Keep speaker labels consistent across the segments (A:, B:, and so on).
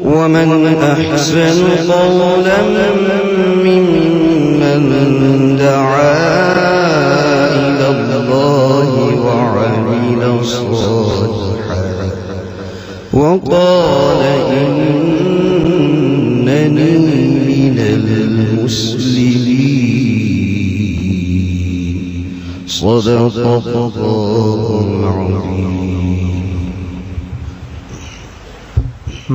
A: ومن أحسن قولا ممن دعا إلى الله وعمل صالحا وقال إنني من المسلمين صدق الله العظيم.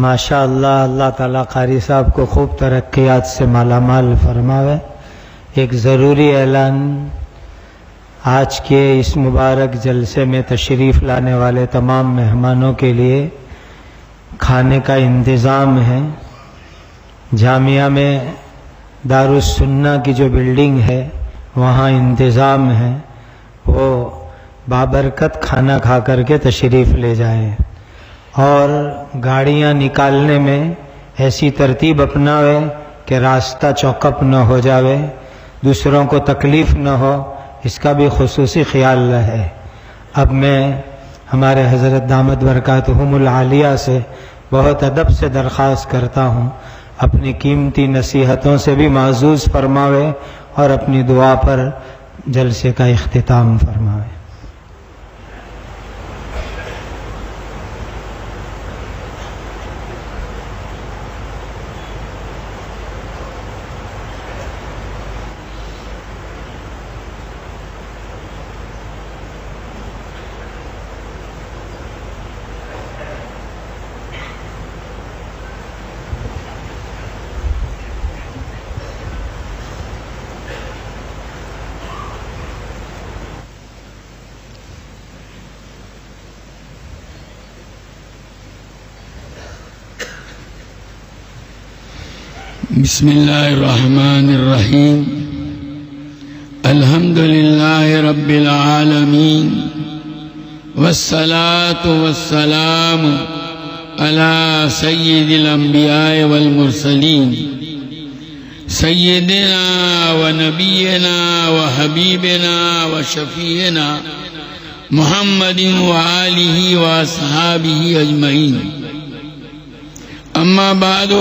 B: ماشاء اللہ. اللہ تعالیٰ قاری صاحب کو خوب ترقیات سے مالا مال فرماوے. ایک ضروری اعلان، آج کے اس مبارک جلسے میں تشریف لانے والے تمام مہمانوں کے لیے کھانے کا انتظام ہے. جامعہ میں دارالسنہ کی جو بلڈنگ ہے وہاں انتظام ہے، وہ بابرکت کھانا کھا کر کے تشریف لے جائیں، اور گاڑیاں نکالنے میں ایسی ترتیب اپناوے کہ راستہ چوکپ نہ ہو جاوے، دوسروں کو تکلیف نہ ہو، اس کا بھی خصوصی خیال رہے. اب میں ہمارے حضرت دامت برکاتہم العالیہ سے بہت ادب سے درخواست کرتا ہوں اپنی قیمتی نصیحتوں سے بھی معزوز فرماوے اور اپنی دعا پر جلسے کا اختتام فرماوے.
C: بسم اللہ الرحمن الرحیم. الحمد للہ رب العالمین والصلاة والسلام علی سید الانبیاء والمرسلین سیدنا ونبینا وحبیبنا وشفیعنا محمد وآلہ واصحابہ اجمعین. اما بعد،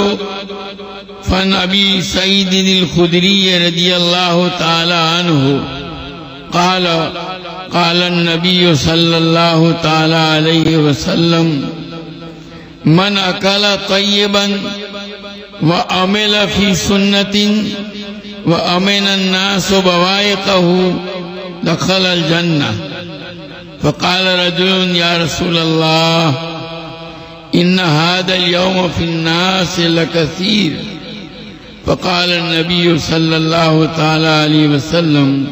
C: فن ابی سعید الخدری رضی اللہ تعالی عنہ قال قال النبی صلی اللہ تعالی علیہ وسلم من اکل طیبا وعمل فی سنت وامن الناس بوائقہ دخل الجنہ. فقال رجل یا رسول اللہ ان هذا اليوم في الناس لكثير. فقال النبي صلى الله تعالى عليه وسلم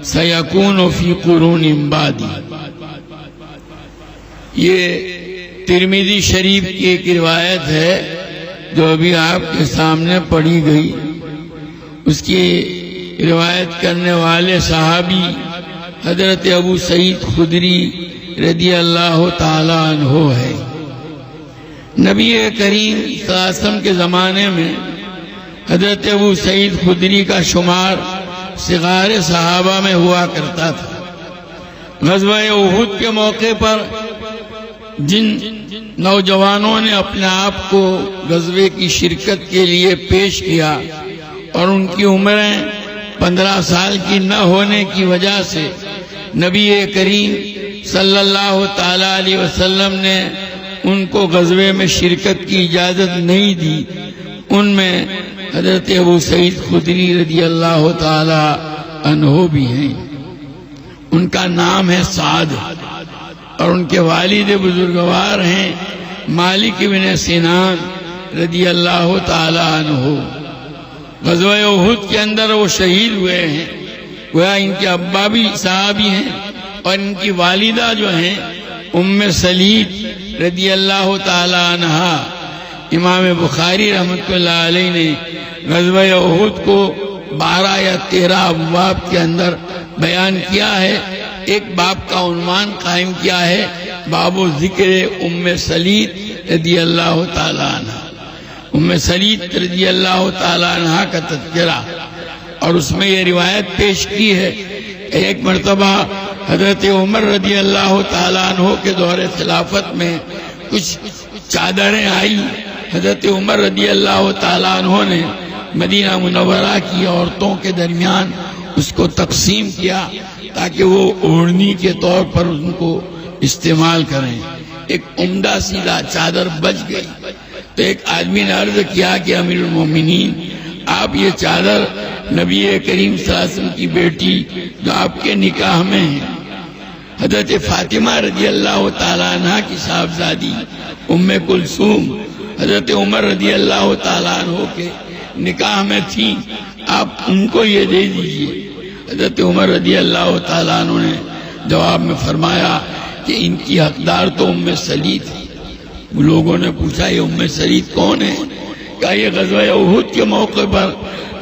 C: سيكون في قرون بعدي. یہ ترمذی شریف کی ایک روایت ہے جو ابھی آپ کے سامنے پڑھی گئی. اس کی روایت کرنے والے صحابی حضرت ابو سعید خدری رضی اللہ تعالی عنہ ہے. نبی کریم صلی اللہ علیہ وسلم کے زمانے میں حضرت ابو سعید خدری کا شمار صغار صحابہ میں ہوا کرتا تھا. غزوہ احد کے موقع پر جن نوجوانوں نے اپنے آپ کو غزوے کی شرکت کے لیے پیش کیا اور ان کی عمریں 15 سال کی نہ ہونے کی وجہ سے نبی کریم صلی اللہ تعالی علیہ وسلم نے ان کو غزوے میں شرکت کی اجازت نہیں دی. ان میں حضرت ابو سعید خدری رضی اللہ تعالی عنہ بھی ہیں. ان کا نام ہے سعد اور ان کے والد بزرگوار ہیں مالک بن سنان رضی اللہ تعالی عنہ. غزوہ احد کے اندر وہ شہید ہوئے ہیں. گویا ان کے ابا بھی صحابی ہیں اور ان کی والدہ جو ہیں ام سلیم رضی اللہ تعالی عنہا. امام بخاری رحمۃ اللہ علیہ نے غزوہ احد کو 12 یا 13 ابواب کے اندر بیان کیا ہے. ایک باب کا عنوان قائم کیا ہے باب ذکر ام سلیم رضی اللہ تعالی عنہ. ام سلیم رضی اللہ تعالی عنہ کا تذکرہ، اور اس میں یہ روایت پیش کی ہے ایک مرتبہ حضرت عمر رضی اللہ تعالی عنہ کے دور خلافت میں کچھ چادریں آئی حضرت عمر رضی اللہ تعالیٰ عنہ نے مدینہ منورہ کی عورتوں کے درمیان اس کو تقسیم کیا تاکہ وہ اوڑھنی کے طور پر ان کو استعمال کریں. ایک عمدہ سیدھا چادر بچ گئی تو ایک آدمی نے عرض کیا کہ امیر المومنین آپ یہ چادر نبی کریم صلی اللہ علیہ وسلم کی بیٹی جو آپ کے نکاح میں ہے حضرت فاطمہ رضی اللہ تعالیٰ عنہ کی صاحبزادی ام کلثوم حضرت عمر رضی اللہ تعالیٰ عنہ کے نکاح میں تھی، آپ ان کو یہ دے دیجئے. حضرت عمر رضی اللہ تعالیٰ عنہ نے جواب میں فرمایا کہ ان کی حقدار تو ام سلید تھی. لوگوں نے پوچھا یہ ام سلید کون ہے؟ کہا یہ غزوہ احد کے موقع پر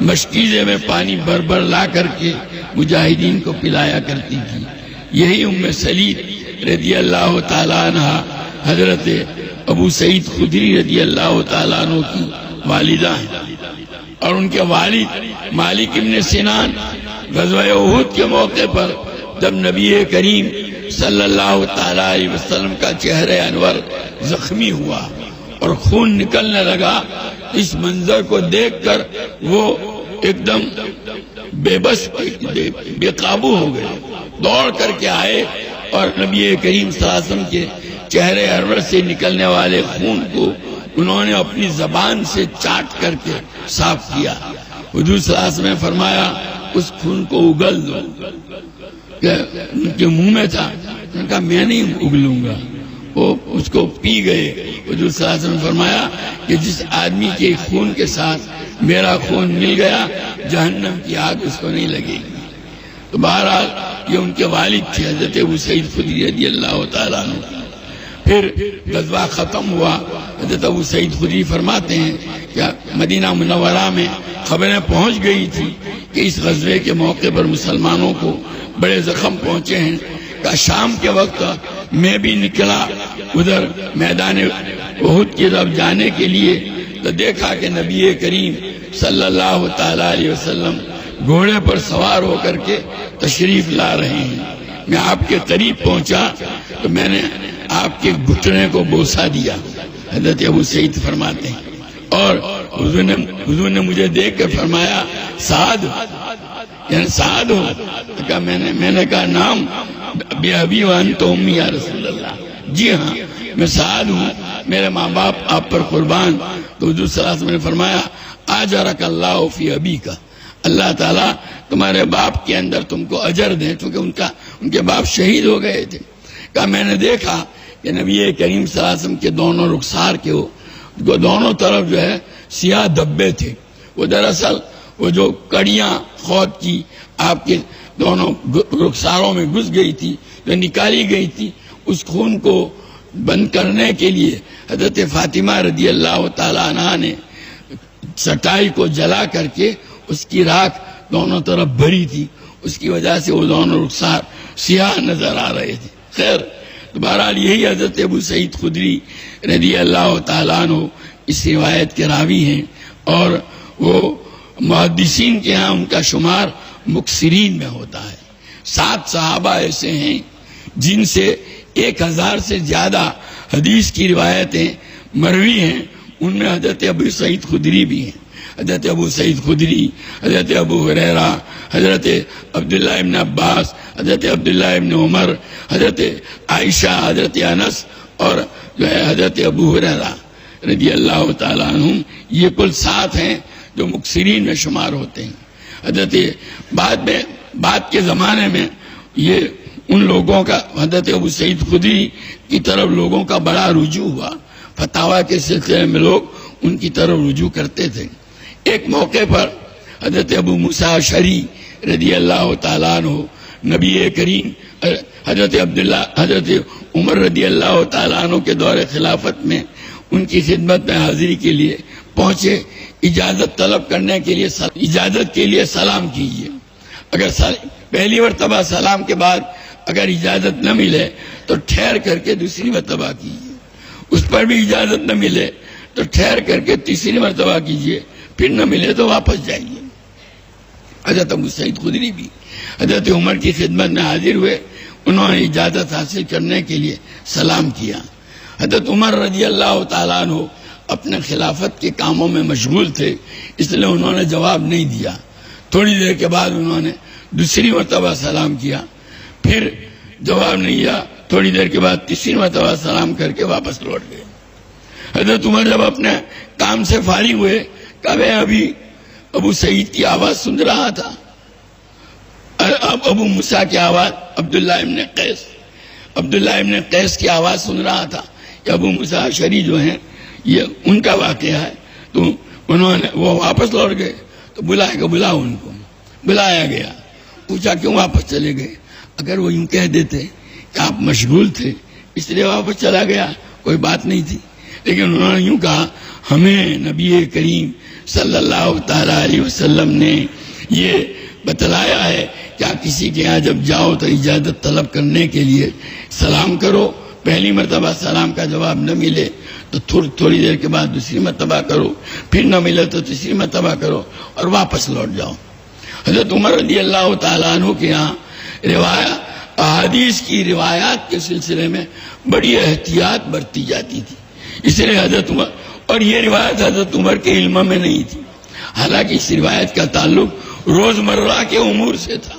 C: مشکیزے میں پانی بھر بھر لا کر کے مجاہدین کو پلایا کرتی تھی. یہی ام سلید رضی اللہ تعالیٰ عنہ حضرت ابو سعید خدری رضی اللہ تعالیٰ عنہ کی والدہ ہیں. اور ان کے والد مالک ابن سنان غزوہ احد کے موقع پر جب نبی کریم صلی اللہ تعالیٰ علیہ وسلم کا چہرہ انور زخمی ہوا اور خون نکلنے لگا، اس منظر کو دیکھ کر وہ ایک دم بے بس بے قابو ہو گئے. دوڑ کر کے آئے اور نبی کریم صلی اللہ علیہ وسلم کے چہرے انور سے نکلنے والے خون کو انہوں نے اپنی زبان سے چاٹ کر کے صاف کیا. حضور صلی اللہ علیہ وسلم نے فرمایا اس خون کو اگل دو. کہ ان کے منہ میں تھا، انہوں نے کہا میں نہیں اگلوں گا. وہ اس کو پی گئے. حضور صلی اللہ علیہ وسلم نے فرمایا کہ جس آدمی کے خون کے ساتھ میرا خون مل گیا جہنم کی آگ اس کو نہیں لگے گی. تو بہرحال یہ ان کے والد تھے حضرت ابو سعید خدری رضی اللہ تعالیٰ عنہ. پھر غزوہ ختم ہوا. حضرت ابو سعید خدری فرماتے ہیں کہ مدینہ منورہ میں خبریں پہنچ گئی تھی کہ اس غزوے کے موقع پر مسلمانوں کو بڑے زخم پہنچے ہیں. کہ شام کے وقت میں بھی نکلا ادھر میدان احد کی طرف جانے کے لیے تو دیکھا کہ نبی کریم صلی اللہ تعالیٰ علیہ وسلم گھوڑے پر سوار ہو کر کے تشریف لا رہے ہیں. میں آپ کے قریب پہنچا تو میں نے آپ کے گھٹنے کو بوسہ دیا. حضرت ابو سعید فرماتے ہیں اور حضور نے مجھے دیکھ کے فرمایا سعد، یعنی سعد ہو؟ کہا میں نے کہا نام بے ابی وانت امی یا رسول اللہ. جی ہاں میں سعد ہوں، میرے ماں باپ آپ پر قربان. تو حضور صلی اللہ علیہ وسلم نے فرمایا اجرک اللہ فی ابی کا، اللہ تعالیٰ تمہارے باپ کے اندر تم کو اجر دیں، کیونکہ ان کے باپ شہید ہو گئے تھے. کہا میں نے دیکھا کہ نبی کریم صلی اللہ علیہ وسلم کے دونوں رخسار کے دونوں طرف جو ہے سیاہ دھبے تھے. وہ دراصل وہ جو کڑیاں خود کی آپ کے دونوں رخساروں میں گھس گئی تھی، جو نکالی گئی تھی، اس خون کو بند کرنے کے لیے حضرت فاطمہ رضی اللہ تعالیٰ عنہ نے چٹائی کو جلا کر کے اس کی راکھ دونوں طرف بھری تھی. اس کی وجہ سے وہ دونوں رخسار سیاہ نظر آ رہے تھے. خیر بہرحال یہی حضرت ابو سعید خدری رضی اللہ تعالیٰ عنہ اس روایت کے راوی ہیں اور وہ محدثین کے ہاں ان کا شمار مکثرین میں ہوتا ہے. 7 صحابہ ایسے ہیں جن سے 1000 سے زیادہ حدیث کی روایتیں مروی ہیں. ان میں حضرت ابو سعید خدری بھی ہیں. حضرت ابو سعید خدری، حضرت ابو ہریرہ، حضرت عبداللہ ابن عباس، حضرت عبداللہ ابن عمر، حضرت عائشہ، حضرت انس اور جو ہے حضرت ابو ہریرہ رضی اللہ تعالیٰ عنہ. یہ کل 7 ہیں جو مکثرین میں شمار ہوتے ہیں. حضرت بعد کے زمانے میں یہ ان لوگوں کا حضرت ابو سعید خدری کی طرف لوگوں کا بڑا رجوع ہوا. فتاوی کے سلسلے میں لوگ ان کی طرف رجوع کرتے تھے. ایک موقع پر حضرت ابو موسیٰ اشعری رضی اللہ تعالیٰ عنہ نبی کریم حضرت عمر رضی اللہ تعالیٰ عنہ کے دور خلافت میں ان کی خدمت میں حاضری کے لیے پہنچے. اجازت طلب کرنے کے لیے اجازت کے لیے سلام کیجیے. اگر پہلی مرتبہ سلام کے بعد اگر اجازت نہ ملے تو ٹھہر کر کے دوسری مرتبہ کیجیے. اس پر بھی اجازت نہ ملے تو ٹھہر کر کے تیسری مرتبہ کیجیے. پھر نہ ملے تو واپس جائیے. حضرت ابو سعید خدری بھی حضرت عمر کی خدمت میں حاضر ہوئے. انہوں نے اجازت حاصل کرنے کے لیے سلام کیا. حضرت عمر رضی اللہ تعالیٰ عنہ اپنے خلافت کے کاموں میں مشغول تھے، اس لیے انہوں نے جواب نہیں دیا۔ تھوڑی دیر کے بعد انہوں نے دوسری مرتبہ سلام کیا، پھر جواب نہیں دیا، تھوڑی دیر کے بعد تیسری مرتبہ سلام کر کے واپس لوٹ گئے۔ حضرت عمر جب اپنے کام سے فارغ ہوئے، کہا میں ابھی ابو سعید کی آواز سن رہا تھا، ابو موسیٰ کی آواز، عبداللہ ابن قیس کی آواز سن رہا تھا کہ ابو موسیٰ اشعری جو ہیں یہ ان کا واقعہ ہے۔ تو انہوں نے وہ واپس لوٹ گئے، تو بلاؤ ان کو، بلایا گیا، پوچھا کیوں واپس چلے گئے؟ اگر وہ یوں کہہ دیتے کہ آپ مشغول تھے اس لیے واپس چلا گیا، کوئی بات نہیں تھی، لیکن انہوں نے یوں کہا ہمیں نبی کریم صلی اللہ تعالی علیہ وسلم نے یہ بتلایا ہے کہ آپ کسی کے یہاں جب جاؤ تو اجازت طلب کرنے کے لیے سلام کرو، پہلی مرتبہ سلام کا جواب نہ ملے تو تھوڑی دیر کے بعد دوسری مرتبہ کرو، پھر نہ ملے تو تیسری مرتبہ کرو اور واپس لوٹ جاؤ۔ حضرت عمر رضی اللہ تعالیٰ عنہ کے یہاں احادیث کی روایات کے سلسلے میں بڑی احتیاط برتی جاتی تھی، اس لیے حضرت عمر، اور یہ روایت حضرت عمر کے علم میں نہیں تھی، حالانکہ اس روایت کا تعلق روزمرہ کے امور سے تھا،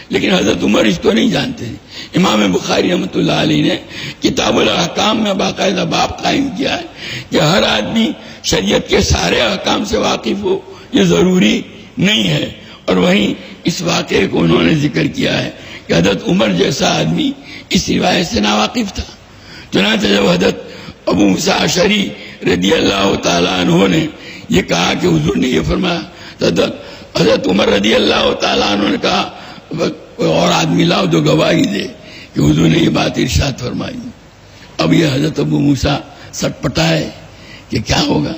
C: لیکن حضرت عمر اس کو نہیں جانتے تھے۔ امام بخاری رحمۃ اللہ علیہ نے کتاب الاحکام میں باقاعدہ باب قائم کیا ہے کہ ہر آدمی شریعت کے سارے احکام سے واقف ہو، یہ ضروری نہیں ہے، اور وہیں اس واقعے کو انہوں نے ذکر کیا ہے کہ حضرت عمر جیسا آدمی اس روایت سے ناواقف تھا۔ چنانچہ جب حضرت ابو موسیٰ اشعری رضی اللہ تعالیٰ عنہ نے یہ کہا کہ حضور نے یہ فرمایا، حضرت عمر رضی اللہ تعالیٰ عنہ نے کہا کوئی اور آدمی لاؤ جو گواہی دے کہ حضور نے یہ بات ارشاد فرمائی۔ اب یہ حضرت ابو موسیٰ سٹ پٹائے کہ کیا ہوگا،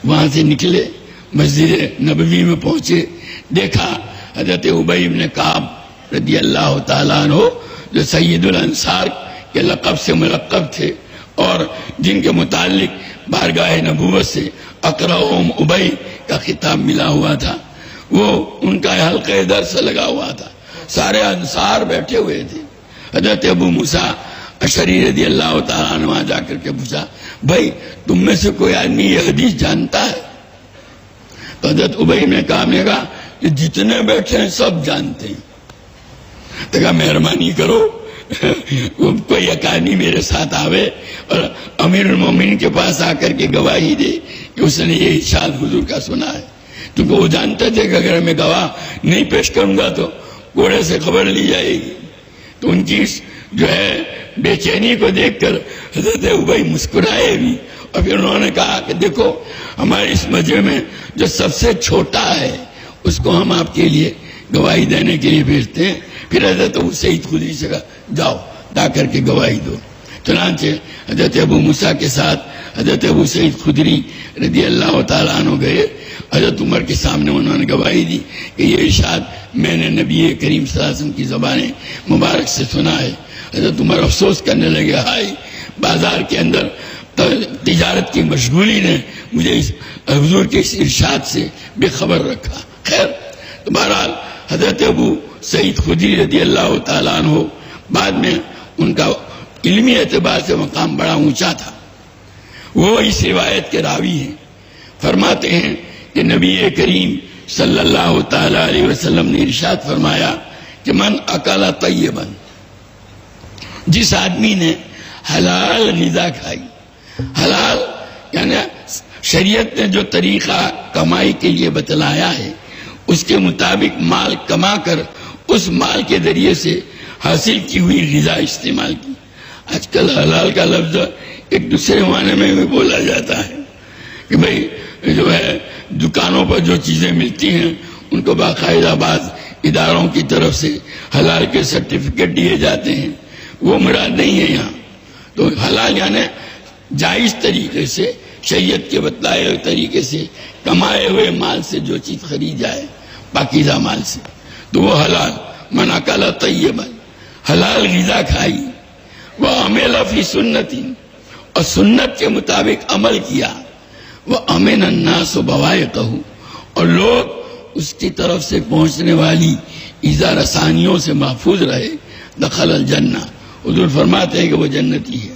C: وہاں سے نکلے، مسجد نبوی میں پہنچے، دیکھا حضرت ابی بن کعب رضی اللہ تعالیٰ عنہ جو سید الانصار کے لقب سے ملقب تھے اور جن کے متعلق بارگاہ نبوت سے اقرأہم ابی کا خطاب ملا ہوا تھا، وہ ان کا حلقہ درس لگا ہوا تھا، سارے انصار بیٹھے ہوئے تھے۔ حضرت ابو موسیٰ اشعری رضی اللہ تعالیٰ عنہ جا کر کے پوچھا بھائی تم میں سے کوئی آدمی یہ حدیث جانتا ہے؟ تو حضرت ابی نے کہا کہ جتنے بیٹھے ہیں سب جانتے ہیں۔ تو کہا مہربانی کرو کوئی ایک آدمی میرے ساتھ آوے اور امیر المومنین کے پاس آ کر کے گواہی دے کہ اس نے یہ ارشاد حضور کا سنا ہے، کیونکہ وہ جانتے تھے کہ اگر میں گواہ نہیں پیش کروں گا تو گھوڑے سے خبر لی جائے گی۔ تو ان کی جو ہے بے چینی کو دیکھ کر حضرت ابی مسکرائے بھی، اور پھر انہوں نے کہا کہ دیکھو ہمارے اس مجمع میں جو سب سے چھوٹا ہے اس کو ہم آپ کے لیے گواہی دینے کے لیے بھیجتے ہیں۔ پھر حضرت ابو سعید خدری سے کہا جاؤ جا کر کے گواہی دو۔ چنانچہ حضرت ابو موسیٰ کے ساتھ حضرت ابو سعید خدری رضی اللہ تعالیٰ عنہ گئے، حضرت عمر کے سامنے انہوں نے گواہی دی کہ یہ ارشاد میں نے نبی کریم صلی اللہ علیہ وسلم کی زبان مبارک سے سنا ہے۔ حضرت عمر افسوس کرنے لگے، ہائے بازار کے اندر تجارت کی مشغولی نے مجھے حضور کے اس ارشاد سے بے خبر رکھا۔ خیر تو بہرحال حضرت ابو سعید خدری رضی اللہ تعالیٰ عنہ بعد میں ان کا علمی اعتبار سے مقام بڑا اونچا تھا، وہ اس روایت کے راوی ہیں۔ فرماتے ہیں کہ نبی کریم صلی اللہ تعالیٰ علیہ وسلم نے ارشاد فرمایا کہ من اکل طیبا، جس آدمی نے حلال غذا کھائی، حلال یعنی شریعت نے جو طریقہ کمائی کے لیے بتلایا ہے اس کے مطابق مال کما کر اس مال کے ذریعے سے حاصل کی ہوئی غذا استعمال کی۔ آج کل حلال کا لفظ ایک دوسرے معنی میں بھی بولا جاتا ہے کہ بھئی جو ہے دکانوں پر جو چیزیں ملتی ہیں ان کو باقاعدہ بعض اداروں کی طرف سے حلال کے سرٹیفکیٹ دیے جاتے ہیں، وہ مراد نہیں ہے یہاں۔ تو حلال یعنی جائز طریقے سے شریعت کے بتلائے ہوئے طریقے سے کمائے ہوئے مال سے جو چیز خرید جائے پاکیزہ مال سے، تو وہ حلال۔ من اکل طیبا، حلال غذا کھائی، وعمل فی سنت، اور سنت کے مطابق عمل کیا، وامن الناس بوائقہ، اور لوگ اس کی طرف سے پہنچنے والی ایذا رسانیوں سے محفوظ رہے، دخل الجنہ، حضور فرماتے ہیں کہ وہ جنتی ہے۔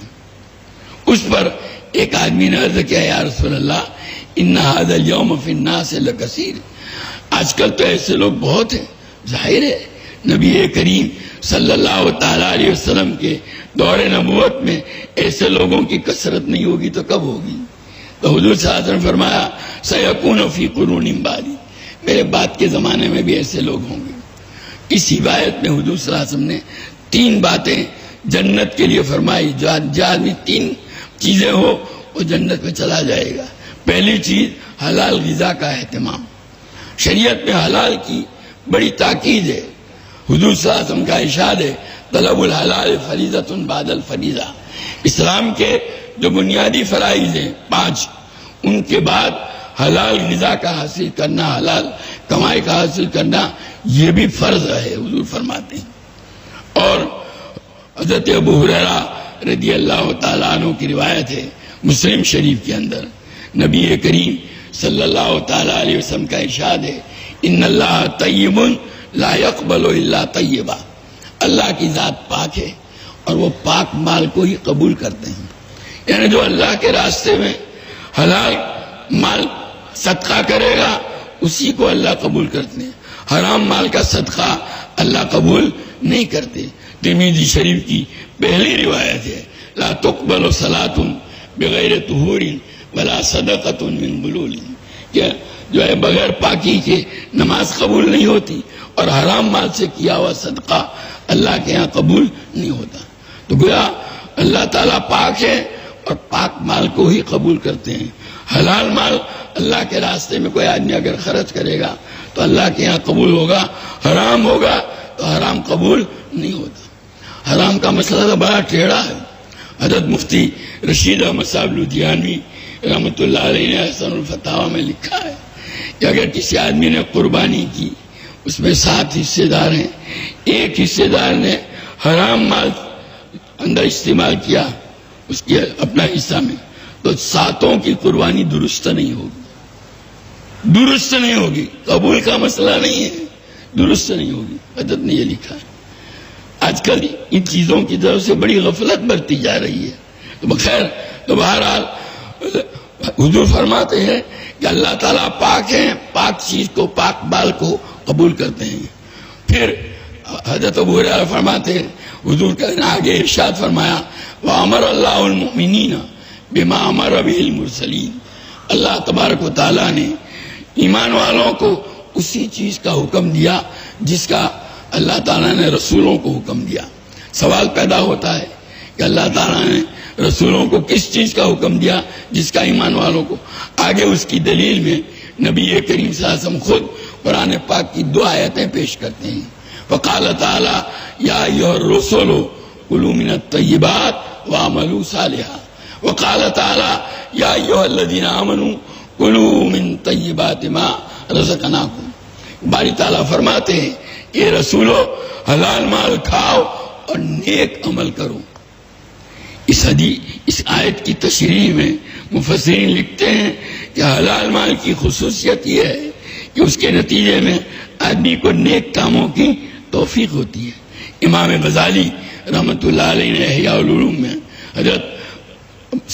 C: اس پر ایک آدمی نے عرض کیا یا رسول اللہ ان ھذا اليوم فی الناس لکثیر، آج کل تو ایسے لوگ بہت ہیں. ظاہر ہے نبی کریم صلی اللہ تعالی علیہ وسلم کے دور نبوت میں ایسے لوگوں کی کثرت نہیں ہوگی تو کب ہوگی؟ تو حضور صلی اللہ علیہ وسلم فرمایا سیکون فی قرون بعدی، میرے بعد کے زمانے میں بھی ایسے لوگ ہوں گے. اس روایت میں حضور صلی اللہ علیہ وسلم نے 3 باتیں جنت کے لیے فرمائی. جو آدمی 3 چیزیں ہو وہ جنت میں چلا جائے گا. پہلی چیز حلال غذا کا اہتمام. شریعت میں حلال کی بڑی تاکید ہے. حضور صلی اللہ علیہ وسلم کا ارشاد ہے طلب الحلال فریضۃ بعد الفریضہ. اسلام کے جو بنیادی فرائض ہیں 5، ان کے بعد حلال غذا کا حاصل کرنا، حلال کمائی کا حاصل کرنا یہ بھی فرض ہے حضور فرماتے ہیں. اور حضرت ابو ہریرہ رضی اللہ تعالیٰ عنہ کی روایت ہے مسلم شریف کے اندر، نبی کریم صلی اللہ تعالیٰ علیہ وسلم کا ارشاد ہے ان اللہ طیب لا يقبل الا طیبا، اللہ کی ذات پاک ہے اور وہ پاک مال کو ہی قبول کرتے ہیں. یعنی جو اللہ کے راستے میں حلال مال صدقہ کرے گا اسی کو اللہ قبول کرتے ہیں. حرام مال کا صدقہ اللہ قبول نہیں کرتے. ترمذی شریف کی پہلی روایت ہے لا تقبل صلاۃ بغیر طہور ولا صدقۃ من غلول، کہ جو ہے بغیر پاکی کے نماز قبول نہیں ہوتی اور حرام مال سے کیا ہوا صدقہ اللہ کے ہاں قبول نہیں ہوتا. تو گویا اللہ تعالیٰ پاک ہے اور پاک مال کو ہی قبول کرتے ہیں. حلال مال اللہ کے راستے میں کوئی آدمی اگر خرچ کرے گا تو اللہ کے ہاں قبول ہوگا، حرام ہوگا تو حرام قبول نہیں ہوتا. حرام کا مسئلہ تو بڑا ٹیڑھا ہے. حضرت مفتی رشید احمد صاحب لدھیانوی رحمۃ اللہ علیہ نے احسن الفتاوی میں لکھا ہے کہ اگر کسی آدمی نے قربانی کی، اس میں 7 حصے دار ہیں، ایک حصے دار نے حرام مال اندر استعمال کیا اس کے اپنا حصہ میں، تو 7 کی قربانی درست نہیں ہوگی. درست نہیں ہوگی، قبول کا مسئلہ نہیں ہے، درست نہیں ہوگی. حضرت نے یہ لکھا ہے. آج کل ان چیزوں کی طرف سے بڑی غفلت برتی جا رہی ہے. تو بخیر تو بہرحال حضور فرماتے ہیں کہ اللہ تعالیٰ پاک ہیں، پاک چیز کو، پاک مال کو قبول کرتے ہیں. پھر حضرت ابو ہریرہ فرماتے ہیں حضور کا آگے ارشاد فرمایا وَأَمَرَ اللَّهُ الْمُؤْمِنِينَ بِمَا أَمَرَ بِهِ الْمُرْسَلِينَ، اللہ تبارک و تعالیٰ نے ایمان والوں کو اسی چیز کا حکم دیا جس کا اللہ تعالیٰ نے رسولوں کو حکم دیا. سوال پیدا ہوتا ہے کہ اللہ تعالیٰ نے رسولوں کو کس چیز کا حکم دیا جس کا ایمان والوں کو؟ آگے اس کی دلیل میں نبی کریم صلی اللہ علیہ وسلم خود قرآن پاک کی 2 آیتیں پیش کرتے ہیں. وقال تعالیٰ یا ایھا الرسل کلوا من الطیبات واعملوا صالحا، وقال تعالیٰ یا ایھا الذین آمنوا کلوا من طیبات ما رزقناکم. باری تعالیٰ فرماتے ہیں اے رسولو حلال مال کھاؤ اور نیک عمل کرو. اس آیت کی تشریح میں مفسرین لکھتے ہیں کہ حلال مال کی خصوصیت یہ ہے کہ اس کے نتیجے میں آدمی کو نیک کاموں کی توفیق ہوتی ہے. امام غزالی رحمۃ اللہ علیہ نے احیاء العلوم میں حضرت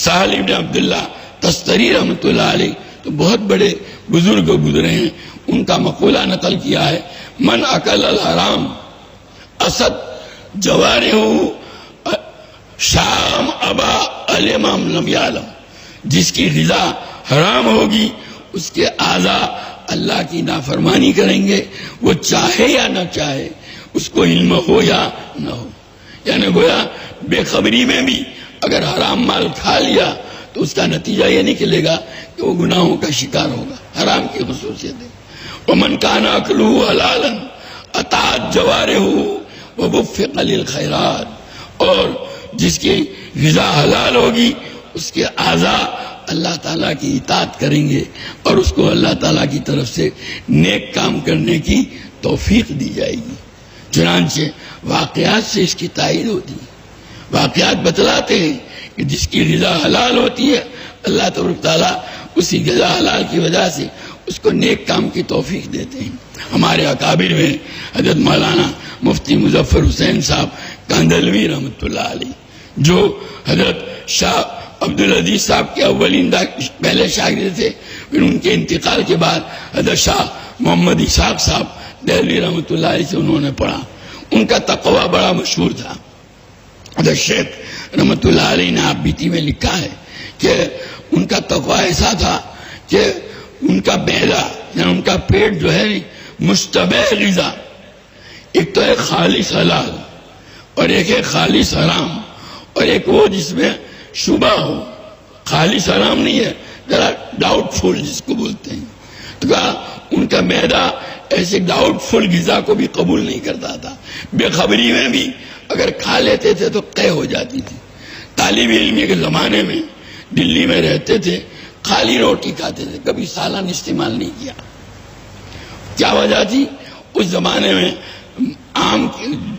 C: سہل ابن عبداللہ تستری رحمۃ اللہ علیہ تو بہت بڑے بزرگ گزرے ہیں، ان کا مقولہ نقل کیا ہے من اکل الحرام اسد جوارہ شام ابا الامام لم یعلم، جس کی غذا حرام ہوگی اس کے اعضاء اللہ کی نافرمانی کریں گے، وہ چاہے یا نہ چاہے، اس کو علم ہو یا نہ ہو. یعنی گویا بے خبری میں بھی اگر حرام مال کھا لیا تو اس کا نتیجہ یہ نکلے گا کہ وہ گناہوں کا شکار ہوگا. حرام کی خصوصیت ہے. ومن کان اکلہ حلالا اطاعت جوارہ ووفق للخیرات، اور جس کی غذا حلال ہوگی اس کے اعضاء اللہ تعالیٰ کی اطاعت کریں گے اور اس کو اللہ تعالیٰ کی طرف سے نیک کام کرنے کی توفیق دی جائے گی. چنانچہ واقعات سے اس کی تائید ہوتی ہے. واقعات بتلاتے ہیں کہ جس کی غذا حلال ہوتی ہے اللہ تبارک تعالیٰ اسی غذا حلال کی وجہ سے اس کو نیک کام کی توفیق دیتے ہیں. ہمارے اکابر میں حضرت مولانا مفتی مظفر حسین صاحب کاندھلوی رحمۃ اللہ علیہ، جو حضرت شاہ عبدالعزیز صاحب کے اولین پہلے شاگرد تھے. پھر ان کے انتقال کے بعد حضرت شاہ محمد اسحاق صاحب دہلوی رحمۃ اللہ علیہ سے انہوں نے پڑھا. ان کا تقوی بڑا مشہور تھا. حضرت شیخ رحمۃ اللہ علیہ نے آپ بیتی میں لکھا ہے کہ ان کا تقوی ایسا تھا کہ ان کا معدہ یعنی ان کا پیٹ جو ہے مشتبہ غذا، ایک تو ہے خالص حلال اور ایک ہے خالص حرام، اور ایک وہ جس میں شبہ ہو. خالص حرام نہیں ہے، ذرا ڈاؤٹ فل جس کو بولتے ہیں. تو کہا ان کا معدہ ایسے ڈاؤٹ فل غذا کو بھی قبول نہیں کرتا تھا. بے خبری میں بھی اگر کھا لیتے تھے تو قے ہو جاتی تھی. طالب علمی کے زمانے میں دلی میں رہتے تھے، خالی روٹی کھاتے تھے، کبھی سالن استعمال نہیں کیا. کیا وجہ تھی؟ اس زمانے میں آم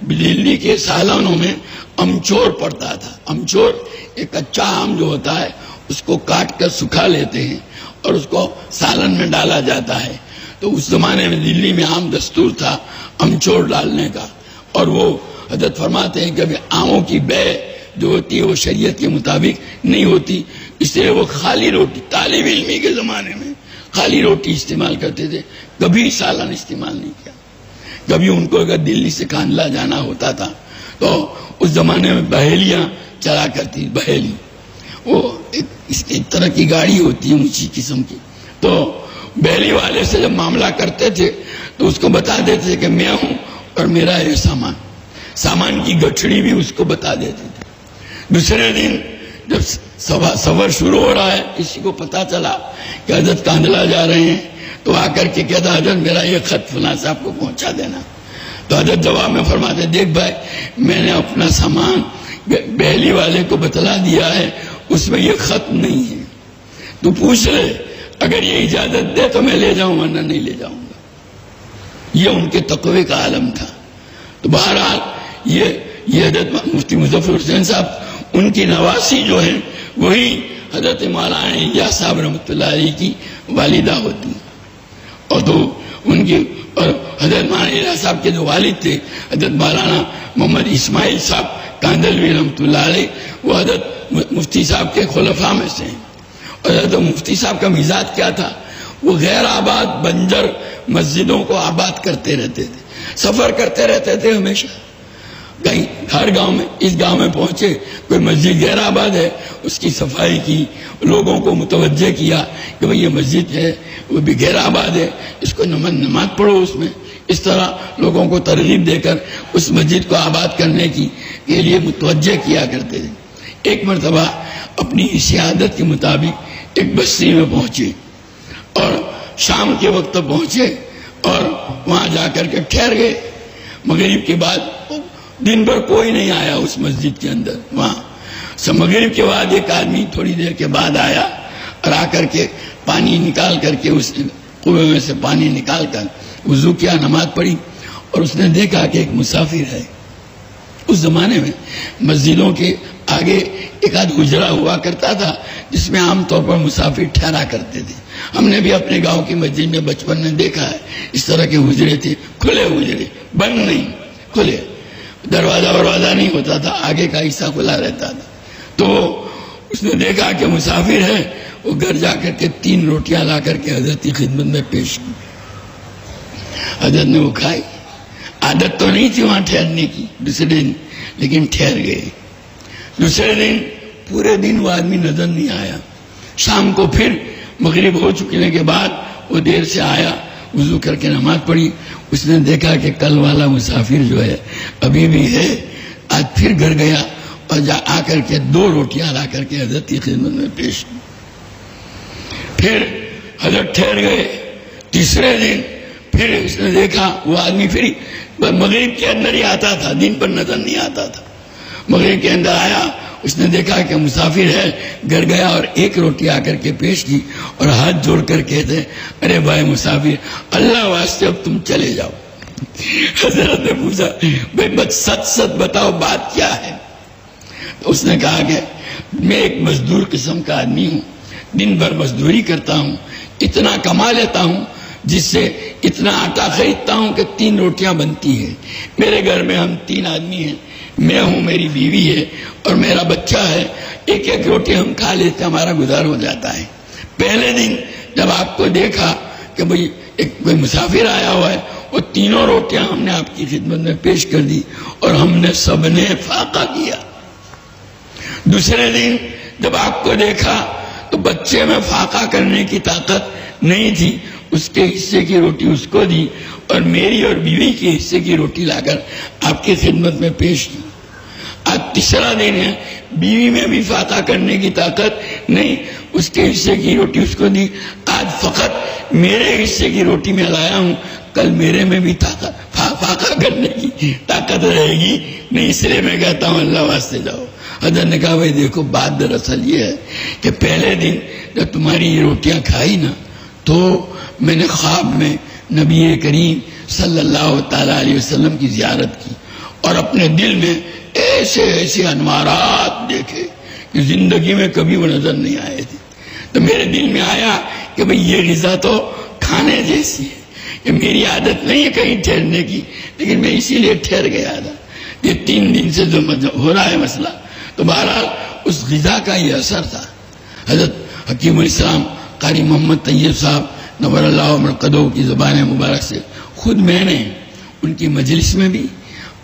C: دلی کے سالانوں میں امچور پڑتا تھا. امچور ایک کچا آم جو ہوتا ہے اس کو کاٹ کر سکھا لیتے ہیں اور اس کو سالن میں ڈالا جاتا ہے. تو اس زمانے میں دلی میں عام دستور تھا امچور ڈالنے کا. اور وہ حضرت فرماتے ہیں کہ ابھی آموں کی بے جو ہوتی ہے وہ شریعت کے مطابق نہیں ہوتی، اس لیے وہ خالی روٹی، طالب علمی کے زمانے میں خالی روٹی استعمال کرتے تھے، کبھی سالن استعمال نہیں کیا. کبھی ان کو اگر دلی سے کاندھلا جانا ہوتا تھا تو اس زمانے میں بہیلیاں چلا کرتی. بہیلی وہ ایک طرح کی گاڑی ہوتی ہے اونچی قسم کی. تو بہلی والے سے جب معاملہ کرتے تھے تو اس کو بتا دیتے تھے کہ میں ہوں اور میرا یہ سامان کی گٹھڑی بھی اس کو بتا دیتے تھے. دوسرے دن جب سفر شروع ہو رہا ہے، کسی کو پتا چلا کہ حضرت کاندھلا جا رہے ہیں تو آ کر کے کہتا حضرت میرا یہ خط فلاں صاحب کو پہنچا دینا. تو حضرت جواب میں فرماتے دیکھ بھائی میں نے اپنا سامان بہلی والے کو بتلا دیا ہے، اس میں یہ خط نہیں ہے، تو پوچھ لے، اگر یہ اجازت دے تو میں لے جاؤں ورنہ نہیں لے جاؤں گا. یہ ان کے تقوی کا عالم تھا. تو بہرحال یہ حضرت مفتی مظفر حسین صاحب ان کی نواسی جو ہیں وہی حضرت مولانا الیاس صاحب رحمۃ اللہ علیہ کی والدہ ہوتی. اور تو ان کی اور حضرت مولانا الیاس صاحب کے جو والد تھے حضرت مولانا محمد اسماعیل صاحب کاندھلوی رحمۃ اللہ علیہ، وہ حضرت مفتی صاحب کے خلفاء میں سے ہیں. اور حضرت مفتی صاحب کا مزاج کیا تھا؟ وہ غیر آباد بنجر مسجدوں کو آباد کرتے رہتے تھے، سفر کرتے رہتے تھے ہمیشہ. کہیں ہر گاؤں میں، اس گاؤں میں پہنچے کوئی مسجد غیر آباد ہے، اس کی صفائی کی، لوگوں کو متوجہ کیا کہ بھئی یہ مسجد ہے وہ بھی غیر آباد ہے، اس کو نماز پڑھو اس میں. اس طرح لوگوں کو ترغیب دے کر اس مسجد کو آباد کرنے کے لیے متوجہ کیا کرتے تھے. ایک مرتبہ اپنی اسی عادت کے مطابق ایک بستی میں پہنچے اور شام کے وقت پہنچے اور وہاں جا کر کے ٹھہر گئے. مغرب کے بعد دن بھر کوئی نہیں آیا اس مسجد کے اندر. وہاں مغرب کے بعد ایک آدمی تھوڑی دیر کے بعد آیا اور آ کر کے پانی نکال کر کے اس کنویں میں سے پانی نکال کر وضو کیا، نماز پڑھی، اور اس نے دیکھا کہ ایک مسافر ہے. اس زمانے میں مسجدوں کے آگے ایک آدھ حجرہ ہوا کرتا تھا جس میں عام طور پر مسافر ٹھہرا کرتے تھے. ہم نے بھی اپنے گاؤں کی مسجد میں بچپن میں دیکھا ہے اس طرح کے حجرے تھے، کھلے حجرے، بند نہیں، کھلے، دروازہ نہیں ہوتا تھا، آگے کا حصہ کھلا رہتا تھا. تو اس نے دیکھا کہ مسافر ہے، وہ گھر جا کر کے 3 روٹیاں لا کر کے حضرت کی خدمت میں پیش کی. حضرت نے وہ کھائی. عادت تو نہیں تھی وہاں ٹھہرنے کی دوسرے دن، لیکن ٹھہر گئے. دوسرے دن پورے دن وہ آدمی نظر نہیں آیا. شام کو پھر مغرب ہو چکنے کے بعد وہ دیر سے آیا، وضو کر کے نماز پڑھی. اس نے دیکھا کہ کل والا مسافر جو ہے ابھی بھی ہے. آج پھر گھر گیا اور آ کر کے 2 روٹیاں لا کر کے حضرت کی خدمت میں پیش کی. پھر حضرت ٹھہر گئے. تیسرے دن پھر اس نے دیکھا وہ آدمی پھر مغرب کے اندر ہی آتا تھا، دن پر نظر نہیں آتا تھا. مغرب کے اندر آیا، اس نے دیکھا کہ مسافر ہے، گھر گیا اور 1 روٹی آ کر کے پیش کی اور ہاتھ جوڑ کر کہتے ارے بھائی مسافر، اللہ واسطے اب تم چلے جاؤ. حضرت نے پوچھا بھائی بس سچ بتاؤ بات کیا ہے؟ تو اس نے کہا کہ میں ایک مزدور قسم کا آدمی ہوں، دن بھر مزدوری کرتا ہوں، اتنا کما لیتا ہوں جس سے اتنا آٹا خریدتا ہوں کہ 3 روٹیاں بنتی ہیں. میرے گھر میں ہم 3 آدمی ہیں، میں ہوں، میری بیوی ہے اور میرا بچہ ہے، ایک ایک روٹی ہم کھا لیتے، ہمارا گزار ہو جاتا ہے۔ پہلے دن جب آپ کو دیکھا کہ بھئی ایک کوئی مسافر آیا ہوا ہے، وہ تینوں روٹیاں ہم نے آپ کی خدمت میں پیش کر دی اور ہم نے سب نے فاقہ کیا۔ دوسرے دن جب آپ کو دیکھا تو بچے میں فاقہ کرنے کی طاقت نہیں تھی، اس کے حصے کی روٹی اس کو دی اور میری اور بیوی کے حصے کی روٹی لا کر آپ کی خدمت میں پیش کی۔ آج تیسرا دن ہے، بیوی میں بھی فاقہ کرنے کی طاقت نہیں، اس کے حصے کی روٹی اس کو دی۔ آج فقط میرے حصے کی روٹی میں لایا ہوں، کل میرے میں بھی فاقہ کرنے کی طاقت رہے گی نہیں، اس لیے میں کہتا ہوں اللہ واسطے جاؤ۔ حضرت نے کہا بھائی دیکھو بات دراصل یہ ہے کہ پہلے دن جب تمہاری یہ روٹیاں کھائی نا تو میں نے خواب میں نبی کریم صلی اللہ تعالی علیہ وسلم کی زیارت کی اور اپنے دل میں ایسے ایسے انوارات دیکھے کہ زندگی میں کبھی وہ نظر نہیں آئے تھے۔ تو میرے دل میں آیا کہ بھئی یہ غذا تو کھانے جیسی ہے، کہ میری عادت نہیں ہے کہیں ٹھہرنے کی، لیکن میں اسی لیے ٹھہر گیا تھا۔ یہ 3 دن سے جو ہو رہا ہے مسئلہ، تو بہرحال اس غذا کا یہ اثر تھا۔ حضرت حکیم الاسلام قاری محمد طیب صاحب نور اللہ مرقدہ کی زبان مبارک سے خود میں نے ان کی مجلس میں بھی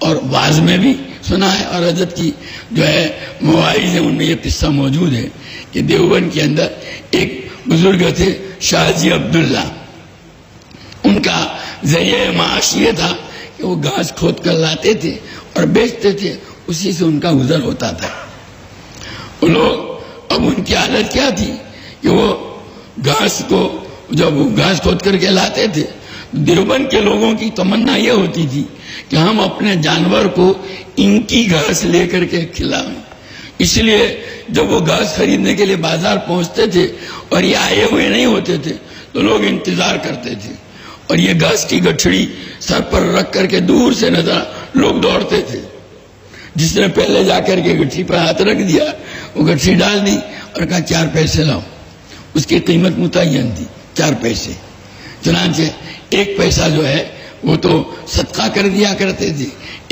C: اور واعظ میں بھی سنا ہے، اور حضرت کی جو ہے مواعظ ہیں ان میں یہ قصہ موجود ہے کہ دیوبند کے اندر ایک بزرگ تھے شاہ جی عبداللہ، ان کا ذریعہ معاش یہ تھا کہ وہ گھاس کھود کر لاتے تھے اور بیچتے تھے، اسی سے ان کا گزر ہوتا تھا۔ وہ لوگ اب ان کی حالت کیا تھی کہ وہ گھاس کو جب وہ گھاس کھود کر کے لاتے تھے، دیوبند کے لوگوں کی تمنا یہ ہوتی تھی کہ ہم اپنے جانور کو ان کی گھاس لے کر کے کھلائیں۔ اس لیے جب وہ گھاس خریدنے کے لیے بازار پہنچتے تھے اور یہ آئے ہوئے نہیں ہوتے تھے تو لوگ انتظار کرتے تھے، اور یہ گھاس کی گٹھڑی سر پر رکھ کر کے دور سے نظر لوگ دوڑتے تھے۔ جس نے پہلے جا کر کے گٹھڑی پر ہاتھ رکھ دیا، وہ گٹھڑی ڈال دی اور کہا 4 پیسے لاؤ۔ اس کی قیمت متعین تھی 4 پیسے، چنانچہ 1 پیسہ جو ہے وہ تو صدقہ کر دیا کرتے تھے،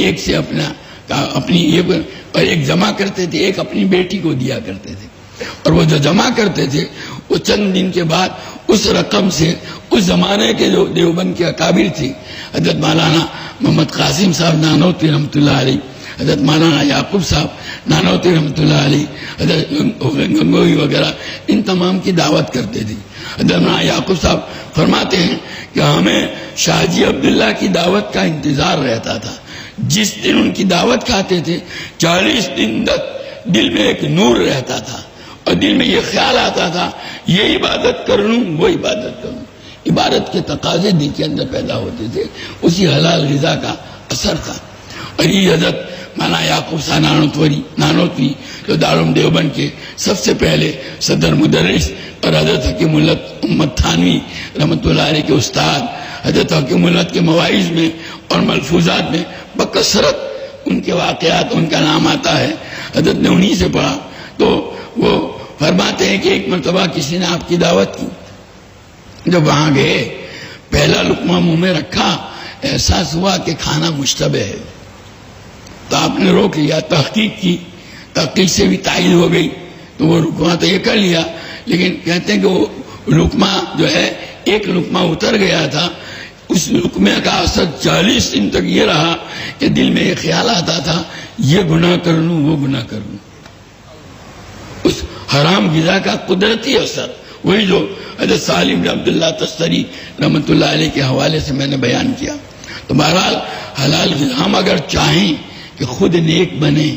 C: 1 سے اپنی اور 1 جمع کرتے تھے، 1 اپنی بیٹی کو دیا کرتے تھے، اور وہ جو جمع کرتے تھے وہ چند دن کے بعد اس رقم سے اس زمانے کے جو دیوبند کے اکابر تھے، حضرت مولانا محمد قاسم صاحب نانوتوی رحمۃ اللہ علیہ، حضرت مولانا یعقوب صاحب نانوتوی رحمۃ اللہ علیہ، حضرت گنگوئی وغیرہ، ان تمام کی دعوت کرتے تھے۔ حضرت مولانا یعقوب صاحب فرماتے ہیں کہ ہمیں شاہ جی عبداللہ کی دعوت کا انتظار رہتا تھا۔ جس دن ان کی دعوت کھاتے تھے 40 دن تک دل میں ایک نور رہتا تھا اور دل میں یہ خیال آتا تھا یہ عبادت کر لوں وہ عبادت کروں۔ عبادت کے تقاضے دل کے اندر پیدا ہوتے تھے، اسی حلال غذا کا اثر تھا۔ اور یہ حضرت مولانا یعقوب صاحب نانوتوی جو دارالعلوم دیوبند کے سب سے پہلے صدر مدرس اور حضرت حکیم امت تھانوی رحمۃ اللہ علیہ کے استاد، حضرت حکیم اللہ کے مواعظ میں اور ملفوظات میں بکثرت ان کے واقعات ان کا نام آتا ہے۔ حضرت نے انہی سے پڑھا تو وہ فرماتے ہیں کہ ایک مرتبہ کسی نے آپ کی دعوت کی، جب وہاں گئے پہلا لقمہ منہ میں رکھا، احساس ہوا کہ کھانا مشتبہ ہے، تو آپ نے روک لیا، تحقیق کی، تحقیق سے بھی تائید ہو گئی تو وہ لقمہ تو یہ کر لیا، لیکن کہتے ہیں کہ وہ لقمہ جو ہے ایک لقمہ اتر گیا تھا، اس لقمے کا اثر 40 دن تک یہ رہا کہ دل میں یہ خیال آتا تھا یہ گناہ کر لوں وہ گناہ کر لوں۔ اس حرام غذا کا قدرتی اثر وہی جو حضرت سالم بن عبداللہ تستری رحمۃ اللہ علیہ کے حوالے سے میں نے بیان کیا۔ تو بہرحال حلال غذا ہم اگر چاہیں کہ خود نیک بنے،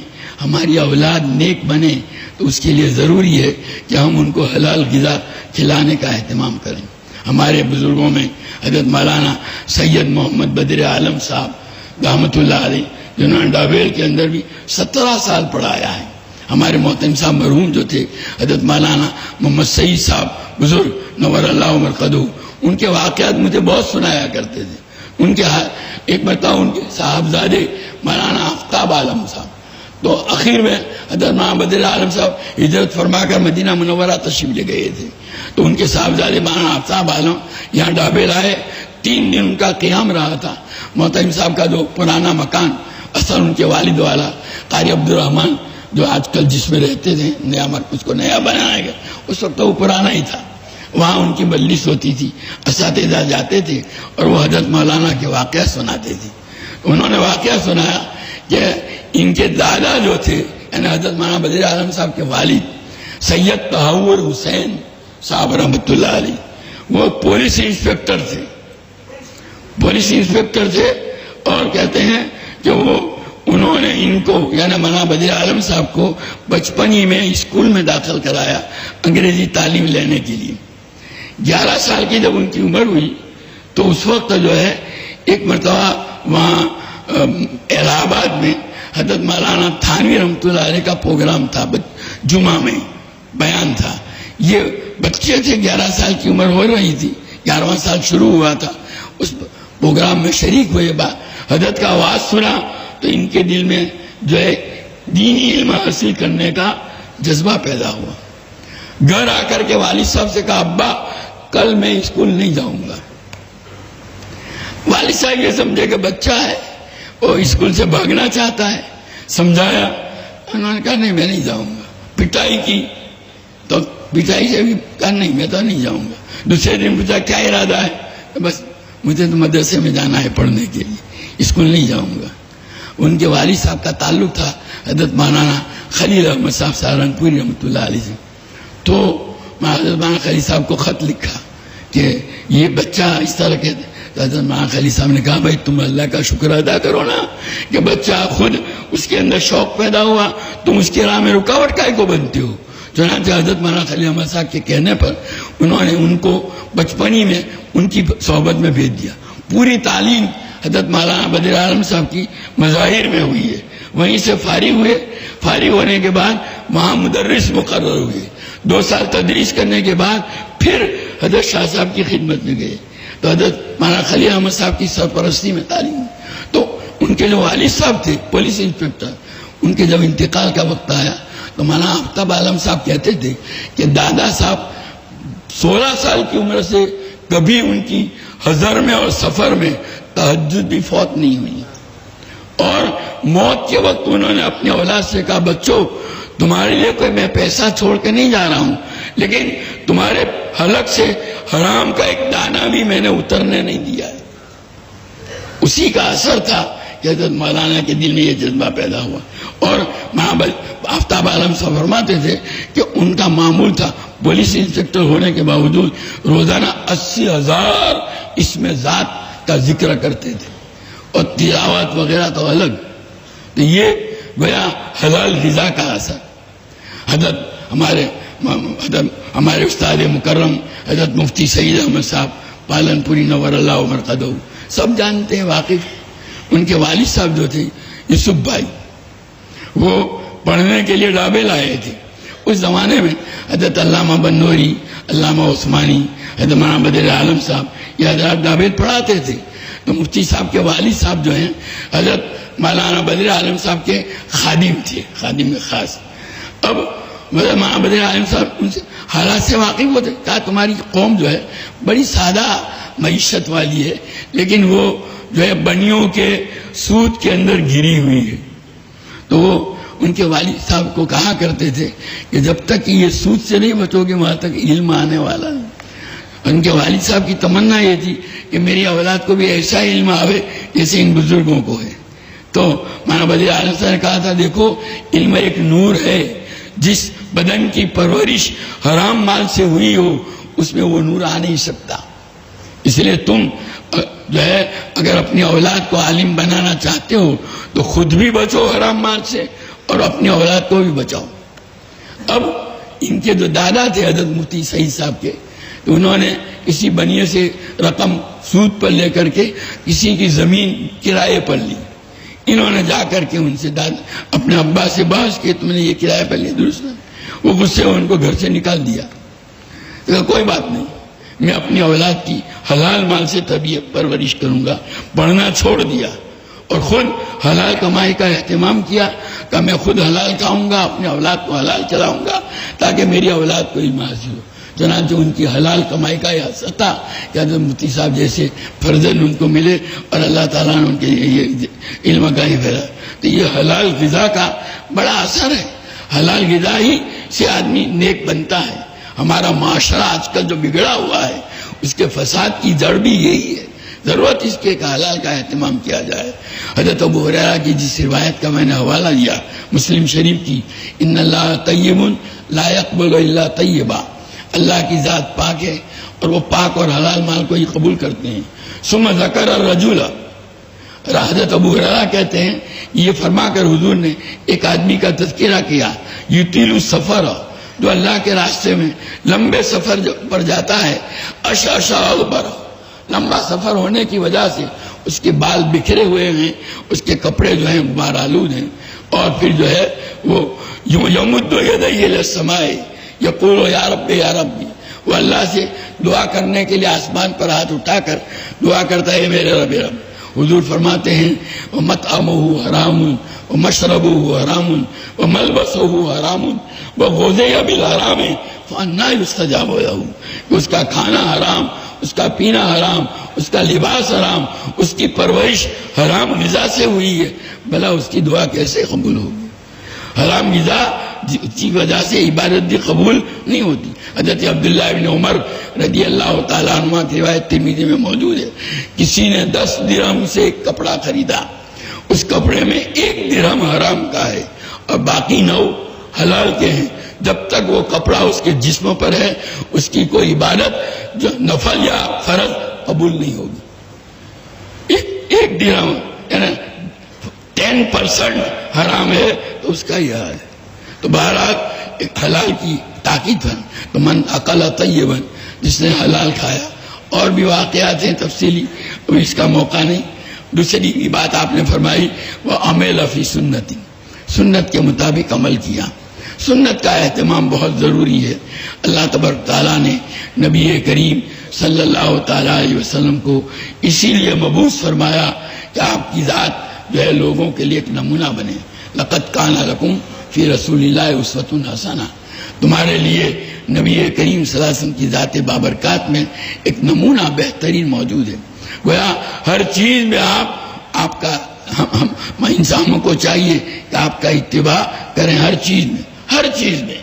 C: ہماری اولاد نیک بنے، تو اس کے لیے ضروری ہے کہ ہم ان کو حلال غذا کھلانے کا اہتمام کریں۔ ہمارے بزرگوں میں حضرت مولانا سید محمد بدر عالم صاحب رحمۃ اللہ علیہ جنہوں نے ڈابیل کے اندر بھی 17 سال پڑھایا ہے۔ ہمارے محترم صاحب مرحوم جو تھے حضرت مولانا محمد سعید صاحب بزرگ نور اللہ مرقدہ، ان کے واقعات مجھے بہت سنایا کرتے تھے۔ ان کے ایک مرتبہ ان کے صاحبزادے مولانا آفتاب عالم صاحب، تو آخر میں حضرت مولانا بدر عالم صاحب ہجرت فرما کر مدینہ منورہ تشریف لے گئے تھے، تو ان کے صاحبزادے مولانا آفتاب عالم یہاں ڈابیل آئے، 3 دن ان کا قیام رہا تھا۔ محترم صاحب کا جو پرانا مکان اثر ان کے والد والا قاری عبدالرحمان جو آج کل جس میں رہتے تھے، نیا اس کو نیا بنایا گیا، اس وقت وہ پرانا ہی تھا، وہاں ان کی مجلس ہوتی تھی، اساتذہ جاتے تھے اور وہ حضرت مولانا کے واقعہ سناتے تھے. انہوں نے واقعہ سنایا کہ ان کے دادا جو تھے یعنی حضرت مولانا بدر عالم صاحب کے والد سید تحور حسین صاحب رحمۃ اللہ علیہ، وہ پولیس انسپیکٹر تھے اور کہتے ہیں کہ انہوں نے ان کو یعنی مولانا بدر عالم صاحب کو بچپن ہی میں اسکول میں داخل کرایا انگریزی تعلیم لینے کے لیے. 11 سال کی جب ان کی عمر ہوئی تو اس وقت جو ہے ایک مرتبہ وہاں الہ آباد میں حضرت مولانا تھانوی رحمۃ اللہ علیہ کا پروگرام تھا، جمعہ میں بیان تھا. یہ بچے تھے، 11 سال کی عمر ہو رہی تھی، 11واں سال شروع ہوا تھا. اس پروگرام میں شریک ہوئے، حضرت کا آواز سنا تو ان کے دل میں جو ہے دینی علم حاصل کرنے کا جذبہ پیدا ہوا. گھر آ کر کے والد صاحب سے کہا ابا کل میں اسکول نہیں جاؤں گا. والد صاحب یہ سمجھے کہ بچہ ہے وہ اسکول سے بھاگنا چاہتا ہے، سمجھایا، انہوں نے کہا نہیں میں نہیں جاؤں گا. پٹائی کی تو پٹائی سے بھی کہا نہیں میں تو نہیں جاؤں گا. دوسرے دن پوچھا کیا ارادہ ہے؟ بس مجھے تو مدرسے میں جانا ہے پڑھنے کے لیے، اسکول نہیں جاؤں گا. ان کے والد صاحب کا تعلق تھا حضرت مولانا خلیل احمد صاحب سہارنپوری رحمۃ اللہ علیہ سے. تو میں حضرت مولانا خلیل صاحب کو خط لکھا کہ یہ بچہ اس طرح کے. حضرت مولانا خلیل صاحب نے کہا بھائی تم اللہ کا شکر ادا کرو نا کہ بچہ خود اس کے اندر شوق پیدا ہوا، تم اس کی راہ میں رکاوٹ کائے کو بنتے ہو. چنانچہ حضرت مولانا خلیل احمد صاحب کے کہنے پر انہوں نے ان کو بچپنی میں ان کی صحبت میں بھیج دیا. پوری تعلیم حضرت مولانا بدر عالم صاحب کی مظاہر میں ہوئی ہے. وہیں سے فارغ ہوئے. فارغ ہونے کے بعد وہاں مدرس مقرر ہوئے. 2 سال تدریس کرنے کے بعد پھر حضرت شاہ صاحب کی خدمت میں گئے تو حضرت مولانا خلیل احمد صاحب کی سرپرستی میں تعلیم. تو ان کے جو والد صاحب تھے پولیس انسپیکٹر، ان کے جب انتقال کا وقت آیا تو مولانا آفتاب عالم صاحب کہتے تھے کہ دادا صاحب 16 سال کی عمر سے کبھی ان کی حضر میں اور سفر میں تہجد بھی فوت نہیں ہوئی. اور موت کے وقت انہوں نے اپنی اولاد سے کہا بچوں تمہارے لیے کوئی میں پیسہ چھوڑ کے نہیں جا رہا ہوں، لیکن تمہارے حلق سے حرام کا ایک دانہ بھی میں نے اترنے نہیں دیا ہے. اسی کا اثر تھا کہ حضرت مولانا کے دل میں یہ جذبہ پیدا ہوا. اور آفتاب عالم صاحب فرماتے تھے کہ ان کا معمول تھا پولیس انسپیکٹر ہونے کے باوجود روزانہ 80,000 اسم ذات کا ذکر کرتے تھے اور تلاوت وغیرہ تو الگ. تو یہ گویا حلال غذا کا اثر. حضرت ہمارے استاد مکرم حضرت مفتی سعید احمد صاحب پالن پوری نور اللہ مرقدہ سب جانتے ہیں، واقف. ان کے والد صاحب جو تھے یوسف بھائی، وہ پڑھنے کے لیے ڈابل آئے تھے. اس زمانے میں حضرت علامہ بنوری، علامہ عثمانی، حضرت مولانا بدر عالم صاحب یہ حضرات ڈابل پڑھاتے تھے. تو مفتی صاحب کے والد صاحب جو ہیں حضرت مولانا بدر عالم صاحب کے خادم تھے، خادم خاص. اب مولانا بدر عالم صاحب ان سے حالات سے واقف ہوتے. کہا تمہاری قوم جو ہے بڑی سادہ معیشت والی ہے، لیکن وہ جو ہے بنیوں کے سود کے اندر گری ہوئی ہے. تو وہ ان کے والد صاحب کو کہا کرتے تھے کہ جب تک یہ سود سے نہیں بچو گے وہاں تک علم آنے والا ہے. ان کے والد صاحب کی تمنا یہ تھی کہ میری اولاد کو بھی ایسا علم آوے جیسے ان بزرگوں کو ہے. تو مولانا بدر عالم صاحب نے کہا تھا دیکھو علم ایک نور ہے، جس بدن کی پرورش حرام مال سے ہوئی ہو اس میں وہ نور آ نہیں سکتا. اس لیے تم جو ہے اگر اپنی اولاد کو عالم بنانا چاہتے ہو تو خود بھی بچو حرام مال سے اور اپنی اولاد کو بھی بچاؤ. اب ان کے جو دادا تھے حضرت مفتی سعید صاحب کے، تو انہوں نے کسی بنیے سے رقم سود پر لے کر کے کسی کی زمین کرائے پر لی. انہوں نے جا کر کے ان سے اپنے ابا سے بحث کی تم نے یہ کرایہ پر لیا درست نہیں. وہ غصے ان کو گھر سے نکال دیا. کوئی بات نہیں، میں اپنی اولاد کی حلال مال سے تربیت پرورش کروں گا. پڑھنا چھوڑ دیا اور خود حلال کمائی کا اہتمام کیا کہ میں خود حلال کھاؤں گا، اپنے اولاد کو حلال چلاؤں گا تاکہ میری اولاد کو علم حاصل ہو. چنانچہ ان کی حلال کمائی کا یہ حصہ تھا کہ حضرت مفتی صاحب جیسے فرزند ان کو ملے اور اللہ تعالیٰ نے ان کے یہ علم کا ہی پھیلا. تو یہ حلال غذا کا بڑا اثر ہے. حلال غذا ہی سے آدمی نیک بنتا ہے. ہمارا معاشرہ آج کل جو بگڑا ہوا ہے اس کے فساد کی جڑ بھی یہی ہے. ضرورت اس کے حلال کا اہتمام کیا جائے. حضرت ابو ہریرہ کی جس روایت کا میں نے حوالہ دیا مسلم شریف کی، ان اللہ طیب لا یقبل الا طیبا، اللہ کی ذات پاک ہے اور وہ پاک اور حلال مال کو ہی قبول کرتے ہیں. ثم ذکر الرجل، حضرت ابو ہریرہ کہتے ہیں یہ فرما کر حضور نے ایک آدمی کا تذکرہ کیا، یطیل السفر، جو اللہ کے راستے میں لمبے سفر پر جاتا ہے، اشعث اغبر، لمبا سفر ہونے کی وجہ سے اس کے بال بکھرے ہوئے ہیں، اس کے کپڑے جو ہیں غبار آلود ہیں، اور پھر جو ہے وہ یمد یدیہ الی السماء یقول یا رب یا ربی، وہ اللہ سے دعا کرنے کے لیے آسمان پر ہاتھ اٹھا کر دعا کرتا ہے میرے رب رب. حضور فرماتے ہیں ومطعمہ حرام ومشربہ حرام وملبسہ حرام وغذی بالحرام فأنی یستجاب لہ، اس کا کھانا حرام، اس کا پینا حرام، اس کا لباس حرام، اس کی پرورش حرام غذا سے ہوئی ہے، بھلا اس کی دعا کیسے قبول ہوگی؟ حرام غذا کی وجہ سے عبادت بھی قبول نہیں ہوتی. حضرت عبداللہ ابن عمر رضی اللہ تعالیٰ عنہ کی روایت ترمذی میں موجود ہے، کسی نے 10 درہم سے ایک کپڑا خریدا، اس کپڑے میں 1 درہم حرام کا ہے اور باقی 9 حلال کے ہیں. جب تک وہ کپڑا اس کے جسم پر ہے اس کی کوئی عبادت جو نفل یا فرض قبول نہیں ہوگی. 1 درہم یعنی 10% حرام ہے تو اس کا یہ ہے. تو بہرحال ایک حلال کی تاکید ہے. تو من اکل طیبا، جس نے حلال کھایا. اور بھی واقعات ہیں تفصیلی، ابھی اس کا موقع نہیں. دوسری بات آپ نے فرمائی وہ عمل فی سنتی، سنت کے مطابق عمل کیا. سنت کا اہتمام بہت ضروری ہے. اللہ تبارک تعالیٰ نے نبی کریم صلی اللہ تعالیٰ علیہ وسلم کو اسی لیے مبعوث فرمایا کہ آپ کی ذات جو ہے لوگوں کے لیے ایک نمونہ بنے. لقد کان لکم فی رسول اللہ اسوۃ حسنہ، تمہارے لیے نبی کریم صلی اللہ علیہ وسلم کی ذات بابرکات میں ایک نمونہ بہترین موجود ہے. گویا ہر چیز میں آپ کا انسانوں کو چاہیے کہ آپ کا اتباع کریں. ہر چیز میں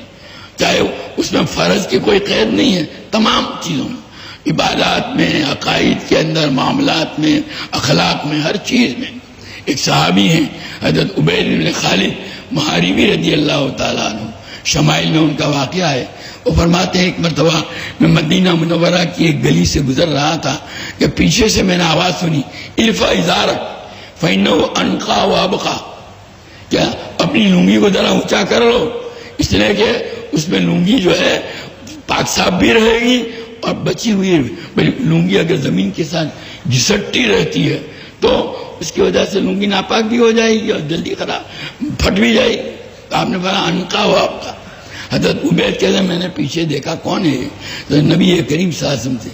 C: چاہے اس میں فرض کی کوئی قید نہیں ہے، تمام چیزوں میں، عبادات میں، عقائد کے اندر، معاملات میں، اخلاق میں، ہر چیز میں. ایک صحابی ہیں حضرت عبید بن خالد محاربی رضی اللہ تعالیٰ عنہ، شمائل میں ان کا واقعہ ہے. وہ فرماتے ہیں ایک مرتبہ میں مدینہ منورہ کی ایک گلی سے گزر رہا تھا کہ پیچھے سے میں نے آواز سنی، ارفع ازارک فإنہ انقی وابقی، کیا اپنی لنگی کو ذرا اونچا کر لو، اس لیے کہ اس میں لنگی جو ہے پاک صاف بھی رہے گی اور بچی ہوئی. لنگی اگر زمین کے ساتھ گھسٹتی رہتی ہے تو اس کی وجہ سے لنگی ناپاک بھی ہو جائے گی اور جلدی خراب پھٹ بھی جائے گی. آپ نے فرمایا انقی وابقی. حضرت عبید کہتے ہیں میں نے پیچھے دیکھا کون ہے؟ تو نبی کریم صلی اللہ علیہ وسلم سے.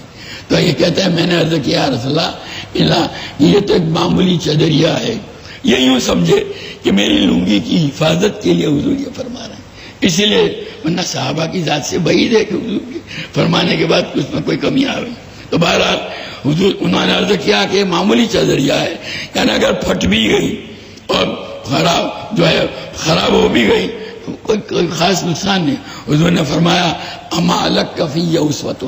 C: تو یہ کہتا ہے میں نے عرض کیا رسول اللہ یہ تو ایک معمولی چدریا ہے، یہ یوں سمجھے کہ میری لنگی کی حفاظت کے لیے حضور یہ فرما رہے ہیں. اسی لیے ورنہ صحابہ کی ذات سے بعید ہے کہ حضور کے فرمانے کے بعد اس میں کوئی کمی آ گئی. تو بہرحال حضور انہوں نے عرض کیا کہ معمولی چدریا ہے، یعنی اگر پھٹ بھی گئی اور خراب ہو بھی گئی کوئی خاص نقصان نہیں. حضور نے فرمایا اما لک فی اسوۃ،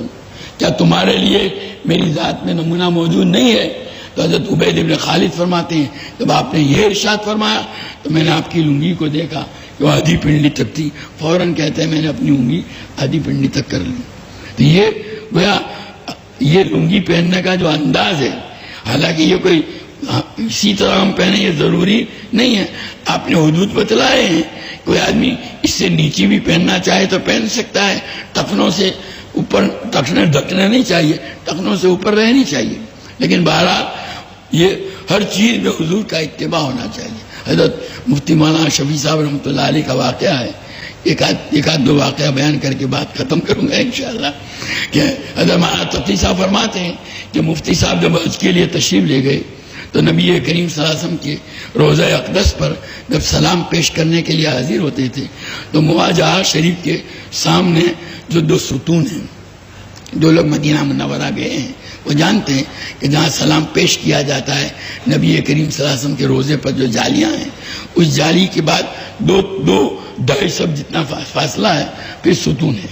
C: کیا تمہارے لیے میری ذات میں نمونہ موجود نہیں ہے؟ تو حضرت عبید بن خالد فرماتے ہیں جب آپ نے یہ ارشاد فرمایا تو میں نے آپ کی لنگی کو دیکھا کہ وہ آدھی پنڈلی تک تھی. فوراً کہتے ہیں میں نے اپنی انگلی آدھی پنڈلی تک کر لی. تو یہ گویا یہ لنگی پہننے کا جو انداز ہے، حالانکہ یہ کوئی اسی طرح ہم پہنے یہ ضروری نہیں ہے. آپ نے حدود بتلائے ہیں، کوئی آدمی اس سے نیچی بھی پہننا چاہے تو پہن سکتا ہے، ٹخنوں سے اوپر ٹخنے ڈھکنے نہیں چاہیے، ٹخنوں سے اوپر رہنی چاہیے. لیکن بہرحال یہ ہر چیز میں حضور کا اتباع ہونا چاہیے. حضرت مفتی مولانا شفیع صاحب رحمۃ اللہ علیہ کا واقعہ ہے، ایک آدھ دو واقعہ بیان کر کے بات ختم کروں گا انشاءاللہ. کہ حضرت مولانا تقی صاحب فرماتے ہیں کہ مفتی صاحب جب حج کے لیے تشریف لے گئے تو نبی کریم صلی اللہ علیہ وسلم کے روضہ اقدس پر جب سلام پیش کرنے کے لیے حاضر ہوتے تھے تو مواجہ شریف کے سامنے جو 2 ستون ہیں جو لوگ مدینہ منورہ گئے ہیں وہ جانتے ہیں کہ جہاں سلام پیش کیا جاتا ہے نبی کریم صلی اللہ علیہ وسلم کے روزے پر جو جالیاں ہیں، اس جالی کے بعد دو 2.5 جتنا فاصلہ ہے، پھر ستون ہے۔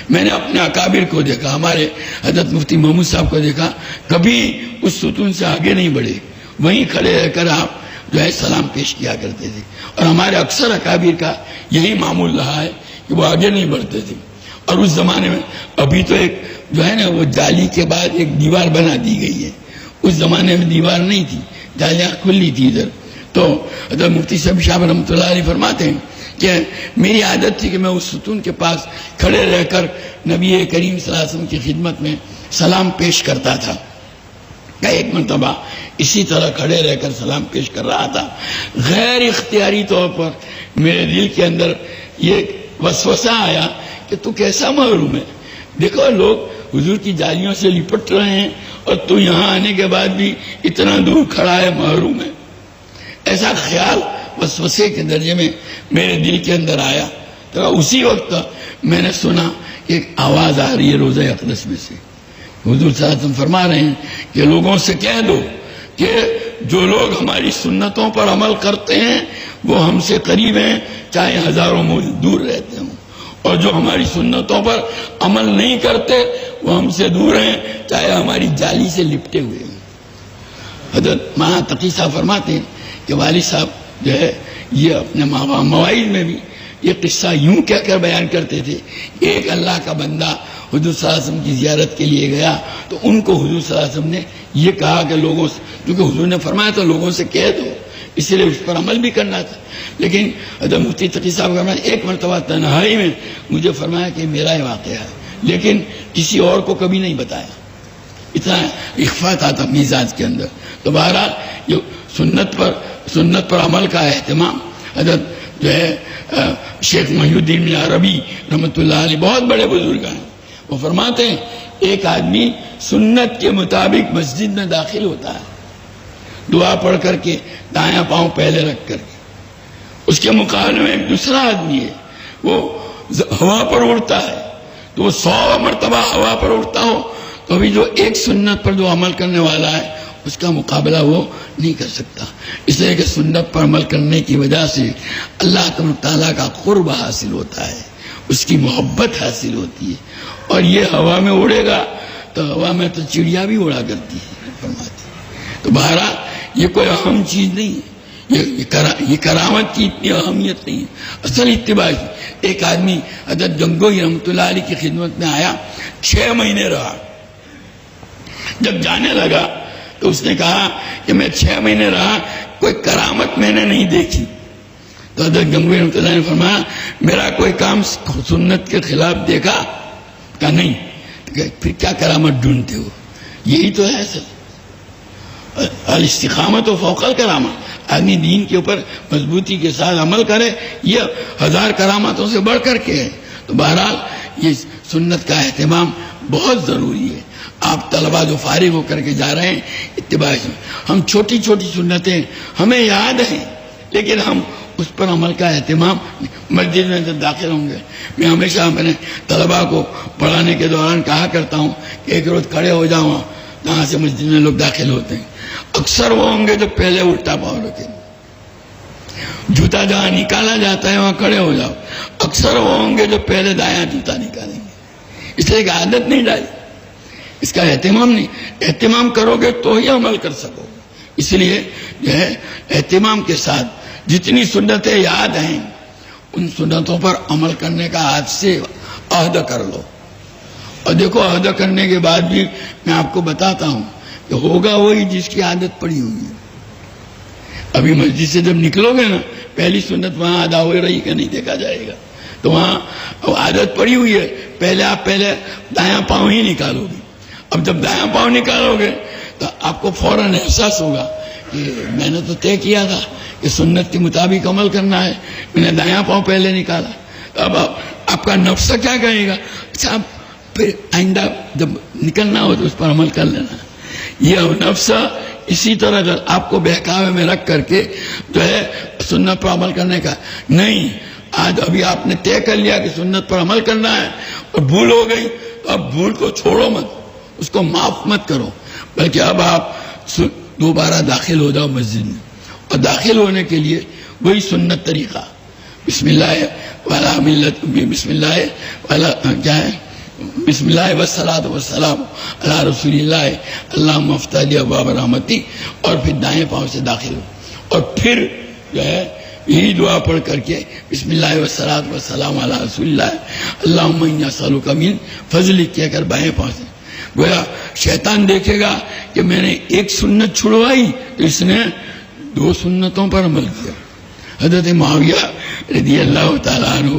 C: میں نے اپنے اکابر کو دیکھا، ہمارے حضرت مفتی محمود صاحب کو دیکھا، کبھی اس ستون سے آگے نہیں بڑھے، وہیں کھڑے رہ کر آپ جو ہے سلام پیش کیا کرتے تھے۔ اور ہمارے اکثر اکابر کا یہی معمول رہا ہے کہ وہ آگے نہیں بڑھتے تھے۔ اور اس زمانے میں ابھی تو ایک جو ہے نا وہ جالی کے بعد ایک دیوار بنا دی گئی ہے، اس زمانے میں دیوار نہیں تھی، جالیاں کھلی تھی ادھر۔ تو حضرت مفتی صاحب رحمۃ اللہ علیہ فرماتے ہیں کہ میری عادت تھی کہ میں اس ستون کے پاس کھڑے رہ کر نبی کریم صلی اللہ علیہ وسلم کی خدمت میں سلام پیش کرتا تھا۔ کہ ایک مرتبہ اسی طرح کھڑے رہ کر سلام پیش کر رہا تھا، غیر اختیاری طور پر میرے دل کے اندر یہ وسوسہ آیا کہ تو کیسا محروم ہے، دیکھو لوگ حضور کی جالیوں سے لپٹ رہے ہیں اور تو یہاں آنے کے بعد بھی اتنا دور کھڑا ہے، محروم ہے۔ ایسا خیال وسوسے کے درجے میں میرے دل کے اندر آیا۔ تو اسی وقت میں نے سنا کہ ایک آواز آ رہی ہے روضہ اقدس میں سے، حضور صلی اللہ علیہ وسلم فرما رہے ہیں کہ لوگوں سے کہہ دو کہ جو لوگ ہماری سنتوں پر عمل کرتے ہیں وہ ہم سے قریب ہیں، چاہے ہزاروں میل دور رہتے ہوں، اور جو ہماری سنتوں پر عمل نہیں کرتے وہ ہم سے دور ہیں، چاہے ہماری جالی سے لپٹے ہوئے ہیں۔ حضرت ماں تقی صاحب فرماتے ہیں کہ والد صاحب جو ہے یہ اپنے مواعظ میں بھی یہ قصہ یوں کہہ کر بیان کرتے تھے، ایک اللہ کا بندہ حضور صلی اللہ علیہ وسلم کی زیارت کے لیے گیا تو ان کو حضور صلی اللہ علیہ وسلم نے یہ کہا کہ لوگوں سے، کیونکہ حضور نے فرمایا تو لوگوں سے کہہ دو، اس لیے اس پر عمل بھی کرنا تھا۔ لیکن حضرت مفتی تقی صاحب کا ایک مرتبہ تنہائی میں مجھے فرمایا کہ میرا یہ واقعہ ہے، لیکن کسی اور کو کبھی نہیں بتایا، اتنا اخفا تھا مزاج کے اندر۔ تو بہرحال یہ سنت پر عمل کا اہتمام حضرت جو ہے شیخ محی الدین بن عربی رحمۃ اللہ علیہ بہت بڑے بزرگ ہیں، وہ فرماتے ہیں ایک آدمی سنت کے مطابق مسجد میں داخل ہوتا ہے، دعا پڑھ کر کے دایاں پاؤں پہلے رکھ کر کے، اس کے مقابلے میں ایک دوسرا آدمی ہے وہ ہوا پر اڑتا ہے، تو وہ 100 مرتبہ ہوا پر اڑتا ہو تو ابھی جو ایک سنت پر جو عمل کرنے والا ہے اس کا مقابلہ وہ نہیں کر سکتا، اس لیے کہ سنت پر عمل کرنے کی وجہ سے اللہ تعالیٰ کا قرب حاصل ہوتا ہے، اس کی محبت حاصل ہوتی ہے۔ اور یہ ہوا میں اڑے گا تو ہوا میں تو چڑیا بھی اڑا کرتی ہے فرماتی۔ تو بہرحال یہ کوئی اہم چیز نہیں ہے، یہ کرامت کی اتنی اہمیت نہیں ہے، اصل اتباع کی۔ ایک آدمی حضرت گنگوئی رحمۃ اللہ علیہ کی خدمت میں آیا، 6 مہینے رہا، جب جانے لگا تو اس نے کہا کہ میں 6 مہینے رہا، کوئی کرامت میں نے نہیں دیکھی۔ تو حضرت گنگوئی رحمۃ اللہ نے فرمایا میرا کوئی کام سنت کے خلاف دیکھا؟ کہا نہیں۔ پھر کیا کرامت ڈھونڈتے ہو؟ یہی تو ہے اصل الاستقامت و فوق الکرامت، آدمی دین کے اوپر مضبوطی کے ساتھ عمل کرے، یہ 1000 کرامتوں سے بڑھ کر کے ہے۔ تو بہرحال یہ سنت کا اہتمام بہت ضروری ہے۔ آپ طلبہ جو فارغ ہو کر کے جا رہے ہیں اتباع سے، ہم چھوٹی چھوٹی سنتیں ہمیں یاد ہیں لیکن ہم اس پر عمل کا اہتمام، مسجد میں جب داخل ہوں گے میں ہمیشہ اپنے طلبہ کو پڑھانے کے دوران کہا کرتا ہوں کہ ایک روز کھڑے ہو جاؤں جہاں سے مسجد میں لوگ داخل ہوتے ہیں، اکثر وہ ہوں گے جو پہلے الٹا پاؤں رکھیں، جوتا جہاں نکالا جاتا ہے وہاں کھڑے ہو جاؤ، اکثر وہ ہوں گے جو پہلے دایاں جوتا نکالیں گے، اس لیے کہ عادت نہیں ڈالی، اس کا اہتمام نہیں، اہتمام کرو گے تو ہی عمل کر سکو گے۔ اس لیے جو ہے اہتمام کے ساتھ جتنی سنتیں یاد ہیں ان سنتوں پر عمل کرنے کا آج سے عہد کر لو، اور دیکھو عہد کرنے کے بعد بھی میں آپ کو بتاتا ہوں کہ ہوگا وہی جس کی عادت پڑی ہوئی ہے۔ ابھی مسجد سے جب نکلو گے نا پہلی سنت وہاں ادا ہو رہی کہ نہیں دیکھا جائے گا، تو وہاں عادت پڑی ہوئی ہے، پہلے دایاں پاؤں ہی نکالو گے۔ اب جب دایاں پاؤں نکالو گے تو آپ کو فوراً احساس ہوگا کہ میں نے تو طے کیا تھا کہ سنت کے مطابق عمل کرنا ہے، میں نے دایاں پاؤں پہلے نکالا۔ اب آپ کا نفس کیا کہے گا؟ اچھا پھر آئندہ جب نکلنا ہو تو اس پر عمل کر لینا۔ یہ نفس اسی طرح اگر آپ کو بہکاوے میں رکھ کر کے جو ہے سنت پر عمل کرنے کا نہیں، آج ابھی آپ نے طے کر لیا کہ سنت پر عمل کرنا ہے اور بھول ہو گئی تو تو اب بھول کو چھوڑو مت، اس کو معاف مت کرو، بلکہ اب آپ دوبارہ داخل ہو جاؤ مسجد میں، اور داخل ہونے کے لیے وہی سنت طریقہ، بسم اللہ والا ملت، بسم اللہ والا کیا ہے، بسم اللہ والصلاۃ والسلام علی رسول اللہ اللہم افتح لی ابواب رحمتی، اور پھر دائیں پاؤں سے داخل ہو، اور پھر جو ہے یہی دعا پڑھ کر کے بسم اللہ والصلاۃ والسلام علی رسول اللہ اللہم انی اسألک من فضلک کہہ کر بائیں پاؤں سے، گویا شیطان دیکھے گا کہ میں نے ایک سنت چھڑوائی تو اس نے 2 سنتوں پر عمل کیا۔ حضرت معاویہ رضی اللہ تعالیٰ عنہ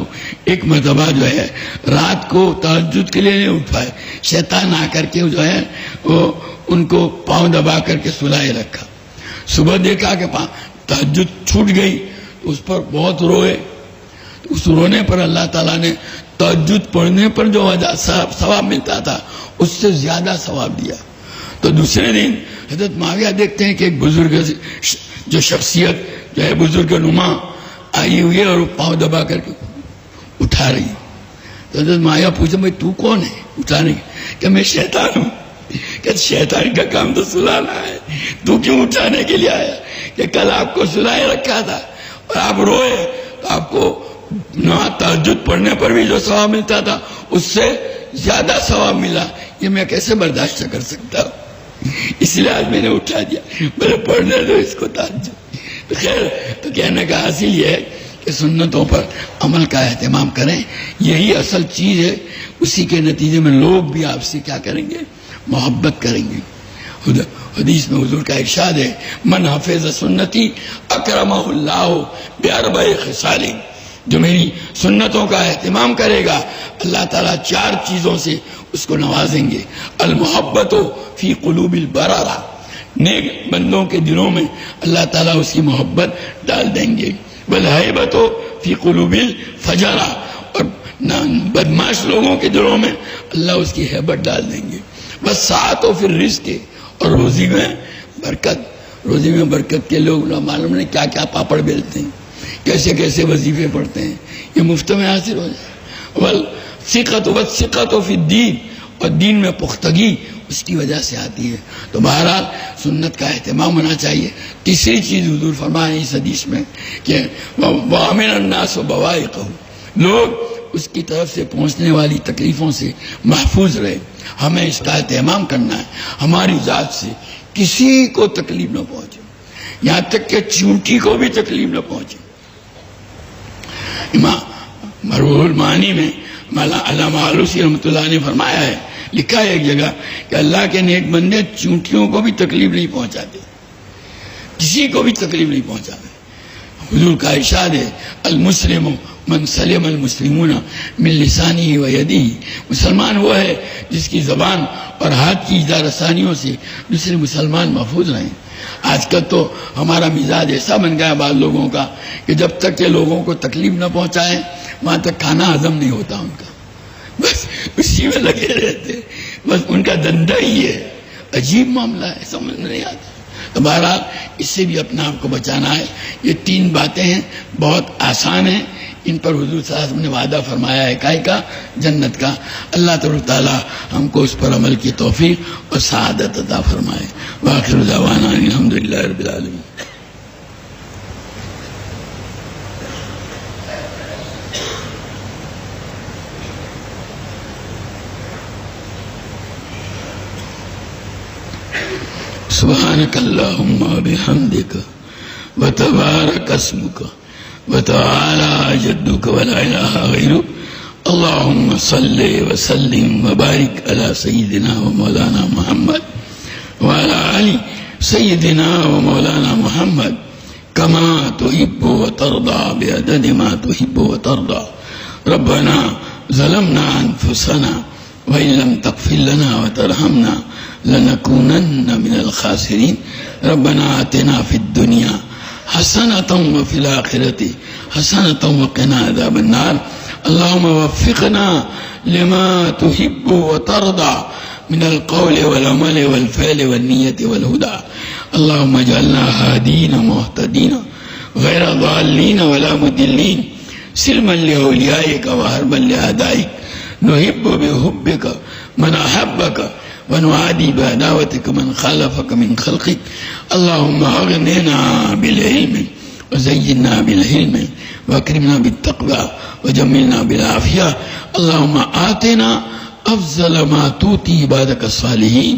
C: ایک مرتبہ جو ہے رات کو تہجد کے لیے نہیں اٹھ پائے، شیطان آ کر کے جو ہے وہ ان کو پاؤں دبا کر کے سلائے رکھا، صبح دیکھا کہ تہجد چھوٹ گئی تو اس پر بہت روئے، تو اس رونے پر اللہ تعالیٰ نے تہجد پڑھنے پر جو ثواب ملتا تھا اس سے زیادہ ثواب دیا۔ تو دوسرے دن حضرت معاویہ دیکھتے ہیں کہ ایک بزرگ جو شخصیت جو ہے بزرگ نما آئی ہوئی ہے اور پاؤں دبا کر کے اٹھا رہی ہے، تو حضرت معاویہ پوچھا بھائی تو کون ہے اٹھانے کی؟ کہ میں شیطان ہوں۔ کہ شیطان کا کام تو سلانا ہے، تو کیوں اٹھانے کے لیے آیا؟ کہ کل آپ کو سلائے رکھا تھا اور آپ روئے تو آپ کو تہجد پڑھنے پر بھی جو ثواب ملتا تھا اس سے زیادہ ثواب ملا، یہ میں کیسے برداشت کر سکتا ہوں؟ اس لیے آج میں نے اٹھا دیا، میرے پڑھنے دو اس کو تہجد۔ خیر، تو کہنے کا حاصل یہ ہے کہ سنتوں پر عمل کا اہتمام کریں، یہی اصل چیز ہے، اسی کے نتیجے میں لوگ بھی آپ سے کیا کریں گے؟ محبت کریں گے۔ حدیث میں حضور کا ارشاد ہے من حفظ سنتی اکرمہ اللہ باربع خصال، جو میری سنتوں کا اہتمام کرے گا اللہ تعالیٰ 4 چیزوں سے اس کو نوازیں گے۔ المحبت فی قلوب البررہ، نیک بندوں کے دلوں میں اللہ تعالیٰ اس کی محبت ڈال دیں گے۔ والہیبۃ فی قلوب الفجرہ، اور بدماش لوگوں کے دلوں میں اللہ اس کی ہیبت ڈال دیں گے۔ والسعۃ فی الرزق، اور روزی میں برکت، روزی میں برکت کے لوگ معلوم نہیں کیا کیا پاپڑ بیلتے ہیں، کیسے کیسے وظیفے پڑھتے ہیں، یہ مفت میں حاصل ہو جائے۔ والثقۃ فی الدین، اور دین میں پختگی اس کی وجہ سے آتی ہے۔ تو بہرحال سنت کا اہتمام ہونا چاہیے۔ تیسری چیز حضور فرمائے اس حدیث میں کہ وَأَمِنَ النَّاسُ بَوَائِقَهُ، لوگ اس کی طرف سے پہنچنے والی تکلیفوں سے محفوظ رہے۔ ہمیں اس کا اہتمام کرنا ہے، ہماری ذات سے کسی کو تکلیف نہ پہنچے، یہاں تک کہ چیونٹی کو بھی تکلیف نہ پہنچے۔ امام مروح المعانی میں علامہ آلوسی رحمۃ اللہ نے فرمایا ہے، لکھا ہے ایک جگہ کہ اللہ کے نیک بندے چونٹیوں کو بھی تکلیف نہیں پہنچاتے، کسی کو بھی تکلیف نہیں پہنچاتے۔ حضور کا ارشاد ہے المسلم من سلم المسلمون من لسانہ و یدہ، مسلمان وہ ہے جس کی زبان اور ہاتھ کی ایذا رسانیوں سے دوسرے مسلمان محفوظ رہیں۔ آج کل تو ہمارا مزاج ایسا بن گیا بعض لوگوں کا کہ جب تک کہ لوگوں کو تکلیف نہ پہنچائیں وہاں تک کھانا ہضم نہیں ہوتا ان کا، بس اسی میں لگے رہتے، بس ان کا دندہ ہی ہے۔ عجیب معاملہ ہے، سمجھ نہیں آتا۔ تو بہرحال اس سے بھی اپنا آپ کو بچانا ہے۔ یہ 3 باتیں ہیں، بہت آسان ہیں، ان پر حضور صلی اللہ علیہ وسلم نے وعدہ فرمایا ہے کائے کا؟ جنت کا۔ اللہ تعالیٰ ہم کو اس پر عمل کی توفیق اور سعادت عطا فرمائے۔ وآخر دعوانا الحمدللہ رب العالمین۔ سبحانك اللهم وبحمدك وتبارك اسمك وتعالى جدك ولا إله غيرك، اللهم صل وسلم وبارك على سيدنا ومولانا محمد وعلى آل سيدنا ومولانا محمد كما تحب وترضى بعدد ما تحب وترضى۔ ربنا ظلمنا أنفسنا وإن لم تغفر لنا وترحمنا لنكونن من الخاسرين۔ ربنا آتنا في الدنيا حسنة وفي الآخرة حسنة وقنا عذاب النار۔ اللهم وفقنا لما تحب وترضى من القول والعمل والفعل والنية والهدى۔ اللهم اجعلنا هادين مهتدين غير ضالين ولا مضلين، سلما لأوليائك وحربا لأعدائك، نحب بحبك من أحبك ونعادي بعداوتك من خالفك من خلقك. اللهم أغننا بالعلم وزينا بالعلم واكرمنا بالتقوى وجملنا بالعافية. اللهم آتنا أفضل ما توتي عبادك الصالحين.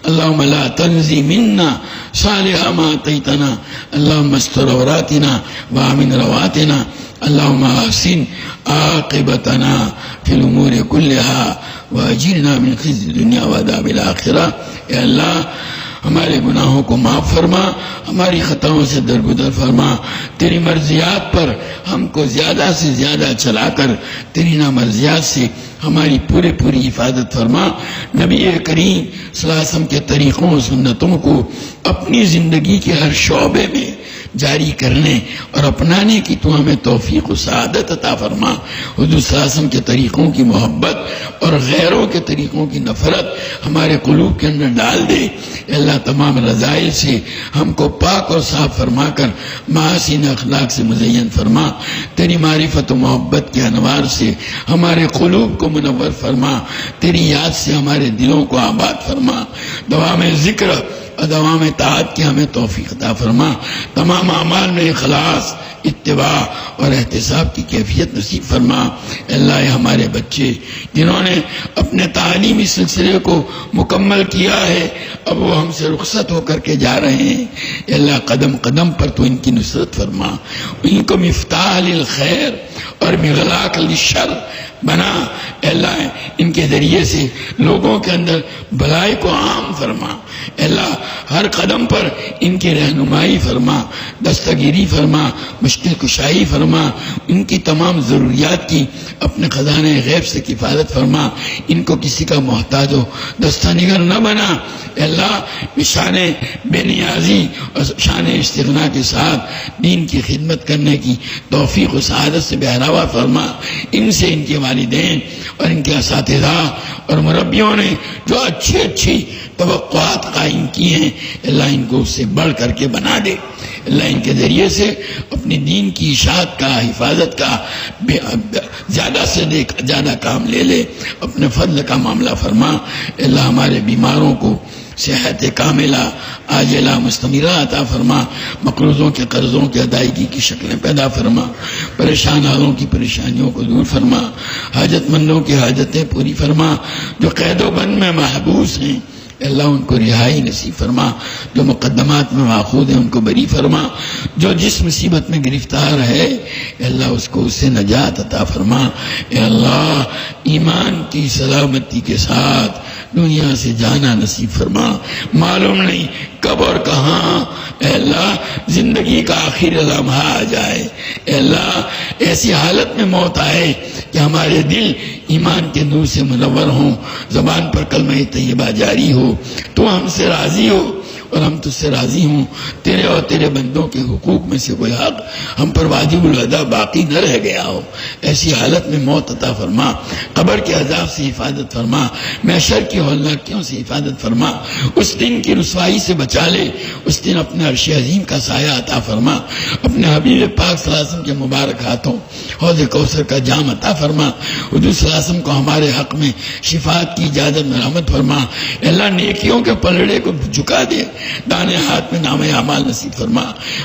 C: اللهم لا تنزي منا صالح ما أعطيتنا. اللهم استر عوراتنا وآمن رواتنا. اللهم أحسن عاقبتنا في الأمور كلها وأجرنا من خزي الدنيا وعذاب الآخرة. اے اللہ ہمارے گناہوں کو معاف فرما، ہماری خطاؤں سے درگزر فرما، تیری مرضیات پر ہم کو زیادہ سے زیادہ چلا کر تیری نامرضیات سے ہماری پوری حفاظت فرما. نبی کریم صلی اللہ علیہ وسلم کے طریقوں و سنتوں کو اپنی زندگی کے ہر شعبے میں جاری کرنے اور اپنانے کی تو ہمیں توفیق و سعادت عطا فرما. حضور صلی اللہ علیہ وسلم کے طریقوں کی محبت اور غیروں کے طریقوں کی نفرت ہمارے قلوب کے اندر ڈال دے. اللہ تمام رذائل سے ہم کو پاک اور صاف فرما کر محاسن اخلاق سے مزین فرما. تیری معرفت و محبت کے انوار سے ہمارے قلوب کو منور فرما. تیری یاد سے ہمارے دلوں کو آباد فرما. دوام ذکر اور دوام طاعت کی ہمیں توفیق عطا فرما. تمام اعمال میں اخلاص، اتباع اور احتساب کی کیفیت نصیب فرما. اللہ ہمارے بچے جنہوں نے اپنے تعلیمی سلسلے کو مکمل کیا ہے، اب وہ ہم سے رخصت ہو کر کے جا رہے ہیں. اللہ قدم قدم پر تو ان کی نصرت فرما، ان کو مفتاح للخیر اور مغلاق للشر بنا. اللہ ان کے ذریعے سے لوگوں کے اندر بھلائی کو عام فرما. اللہ ہر قدم پر ان کی رہنمائی فرما، دستگیری فرما، مشکل کشائی فرما. ان کی تمام ضروریات کی اپنے خزانے غیب سے کفالت فرما. ان کو کسی کا محتاج و دستہ نگر نہ بنا. اللہ شان بے نیازی اور شان استغنا کے ساتھ دین کی خدمت کرنے کی توفیق و سعادت سے بہراوا فرما. ان سے ان کے والدین اور ان کے اساتذہ اور مربیوں نے جو اچھی توقعات قائم کی ہیں، اللہ ان کو اس سے بڑھ کر کے بنا دے. اللہ ان کے ذریعے سے اپنی دین کی اشاعت کا، حفاظت کا زیادہ سے زیادہ کام لے لے. اپنے فضل کا معاملہ فرما. اللہ ہمارے بیماروں کو صحت کاملہ عاجلہ مستمرہ عطا فرما. مقروضوں کے قرضوں کی ادائیگی کی شکلیں پیدا فرما. پریشان حالوں کی پریشانیوں کو دور فرما. حاجت مندوں کی حاجتیں پوری فرما. جو قید و بند میں محبوس ہیں، اللہ ان کو رہائی نصیب فرما. جو مقدمات میں ماخوذ ہیں ان کو بری فرما. جو جس مصیبت میں گرفتار ہے، اللہ اس کو اس سے نجات عطا فرما. اے اللہ ایمان کی سلامتی کے ساتھ دنیا سے جانا نصیب فرما. معلوم نہیں کب اور کہاں اے اللہ زندگی کا آخر لمحہ آ جائے. اے اللہ ایسی حالت میں موت آئے کہ ہمارے دل ایمان کے نور سے منور ہوں، زبان پر کلمہ طیبہ جاری ہو، تو ہم سے راضی ہو اور ہم تجھ سے راضی ہوں. تیرے اور تیرے بندوں کے حقوق میں سے کوئی حق ہم پر واجب الادا باقی نہ رہ گیا ہو. ایسی حالت میں موت عطا فرما. قبر کے عذاب سے حفاظت فرما. محشر کی ہولناکیوں سے حفاظت فرما. اس دن کی رسوائی سے بچا لے. اس دن اپنے عرش عظیم کا سایہ عطا فرما. اپنے حبیب پاک صلی اللہ علیہ وسلم کے مبارک ہاتھوں حوض کوثر کا جام عطا فرما. حضور صلی اللہ علیہ وسلم کو ہمارے حق میں شفاعت کی اجازت مرحمت فرما. اللہ نیکیوں کے پلڑے کو جھکا دے. دانے ہاتھ میں نام اعمال نصیب فرما.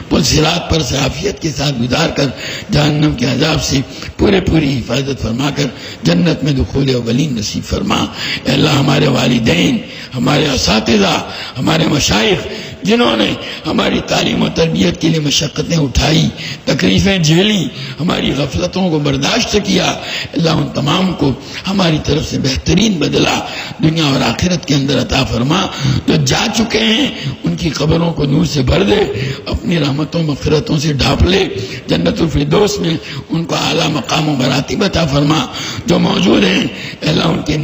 C: پل صراط پر عافیت کے ساتھ گزار کر جہنم کے عذاب سے پوری حفاظت فرما کر جنت میں دخول اولین نصیب فرما. اے اللہ ہمارے والدین، ہمارے اساتذہ، ہمارے مشائخ جنہوں نے ہماری تعلیم و تربیت کے لیے مشقتیں اٹھائی، تکلیفیں جھیلی، ہماری غفلتوں کو برداشت کیا، اللہ ان تمام کو ہماری طرف سے بہترین بدلہ دنیا اور آخرت کے اندر عطا فرما. جو جا چکے ہیں ان کی قبروں کو نور سے بھر دے. اپنی رحمتوں مغفرتوں سے ڈھانپ لے. جنت الفردوس میں ان کو اعلیٰ مقام و مراتب عطا فرما. جو موجود ہیں اللہ ان کے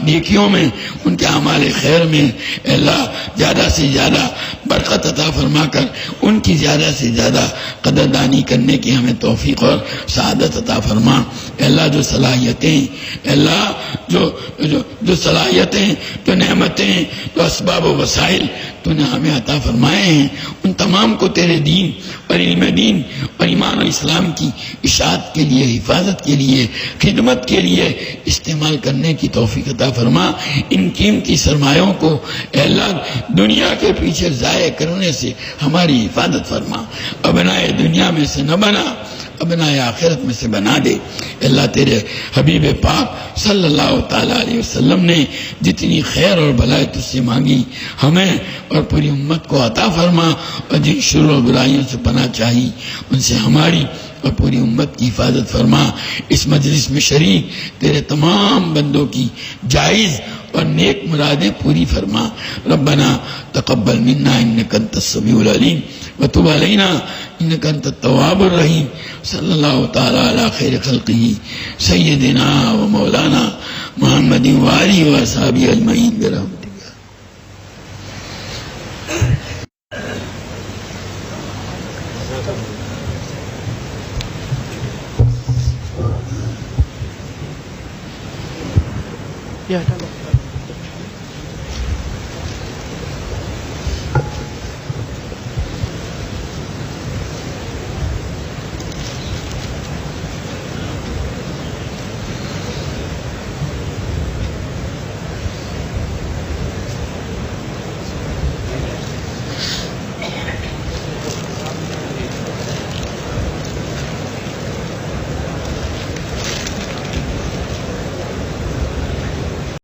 C: نیکیوں میں، ان کے اعمال خیر میں اللہ زیادہ سے زیادہ برکت برکت عطا فرما کر ان کی زیادہ سے زیادہ قدردانی کرنے کی ہمیں توفیق اور سعادت عطا فرما. اے اللہ جو صلاحیتیں، اے اللہ جو صلاحیتیں، جو نعمتیں، جو اسباب و وسائل تو نے ہمیں عطا فرمائے ہیں، ان تمام کو تیرے دین اور علم دین اور ایمان و اسلام کی اشاعت کے لیے، حفاظت کے لیے، خدمت کے لیے استعمال کرنے کی توفیق عطا فرما. ان قیمتی سرمایوں کو اے اللہ دنیا کے پیچھے ضائع کرنے سے ہماری حفاظت فرما. ابنائے دنیا میں سے نہ بنا، ابنائے آخرت میں سے بنا دے. اللہ تیرے حبیب پاک صلی اللہ تعالیٰ علیہ وسلم نے جتنی خیر اور بھلائی تجھ سے مانگی ہمیں اور پوری امت کو عطا فرما، اور جن شر و برائیوں سے پناہ چاہی ان سے ہماری اور پوری امت کی حفاظت فرما. اس مجلس میں شریک تیرے تمام بندوں کی جائز اور نیک مرادیں پوری فرما. ربنا تقبل منا انک انت السمیع العلیم وتب علینا انک انت التواب الرحیم. صلی اللہ تعالی علی خیر خلقہ سیدنا و مولانا محمد وآلہ وصحبہ اجمعین برحمتک.
D: Yeah.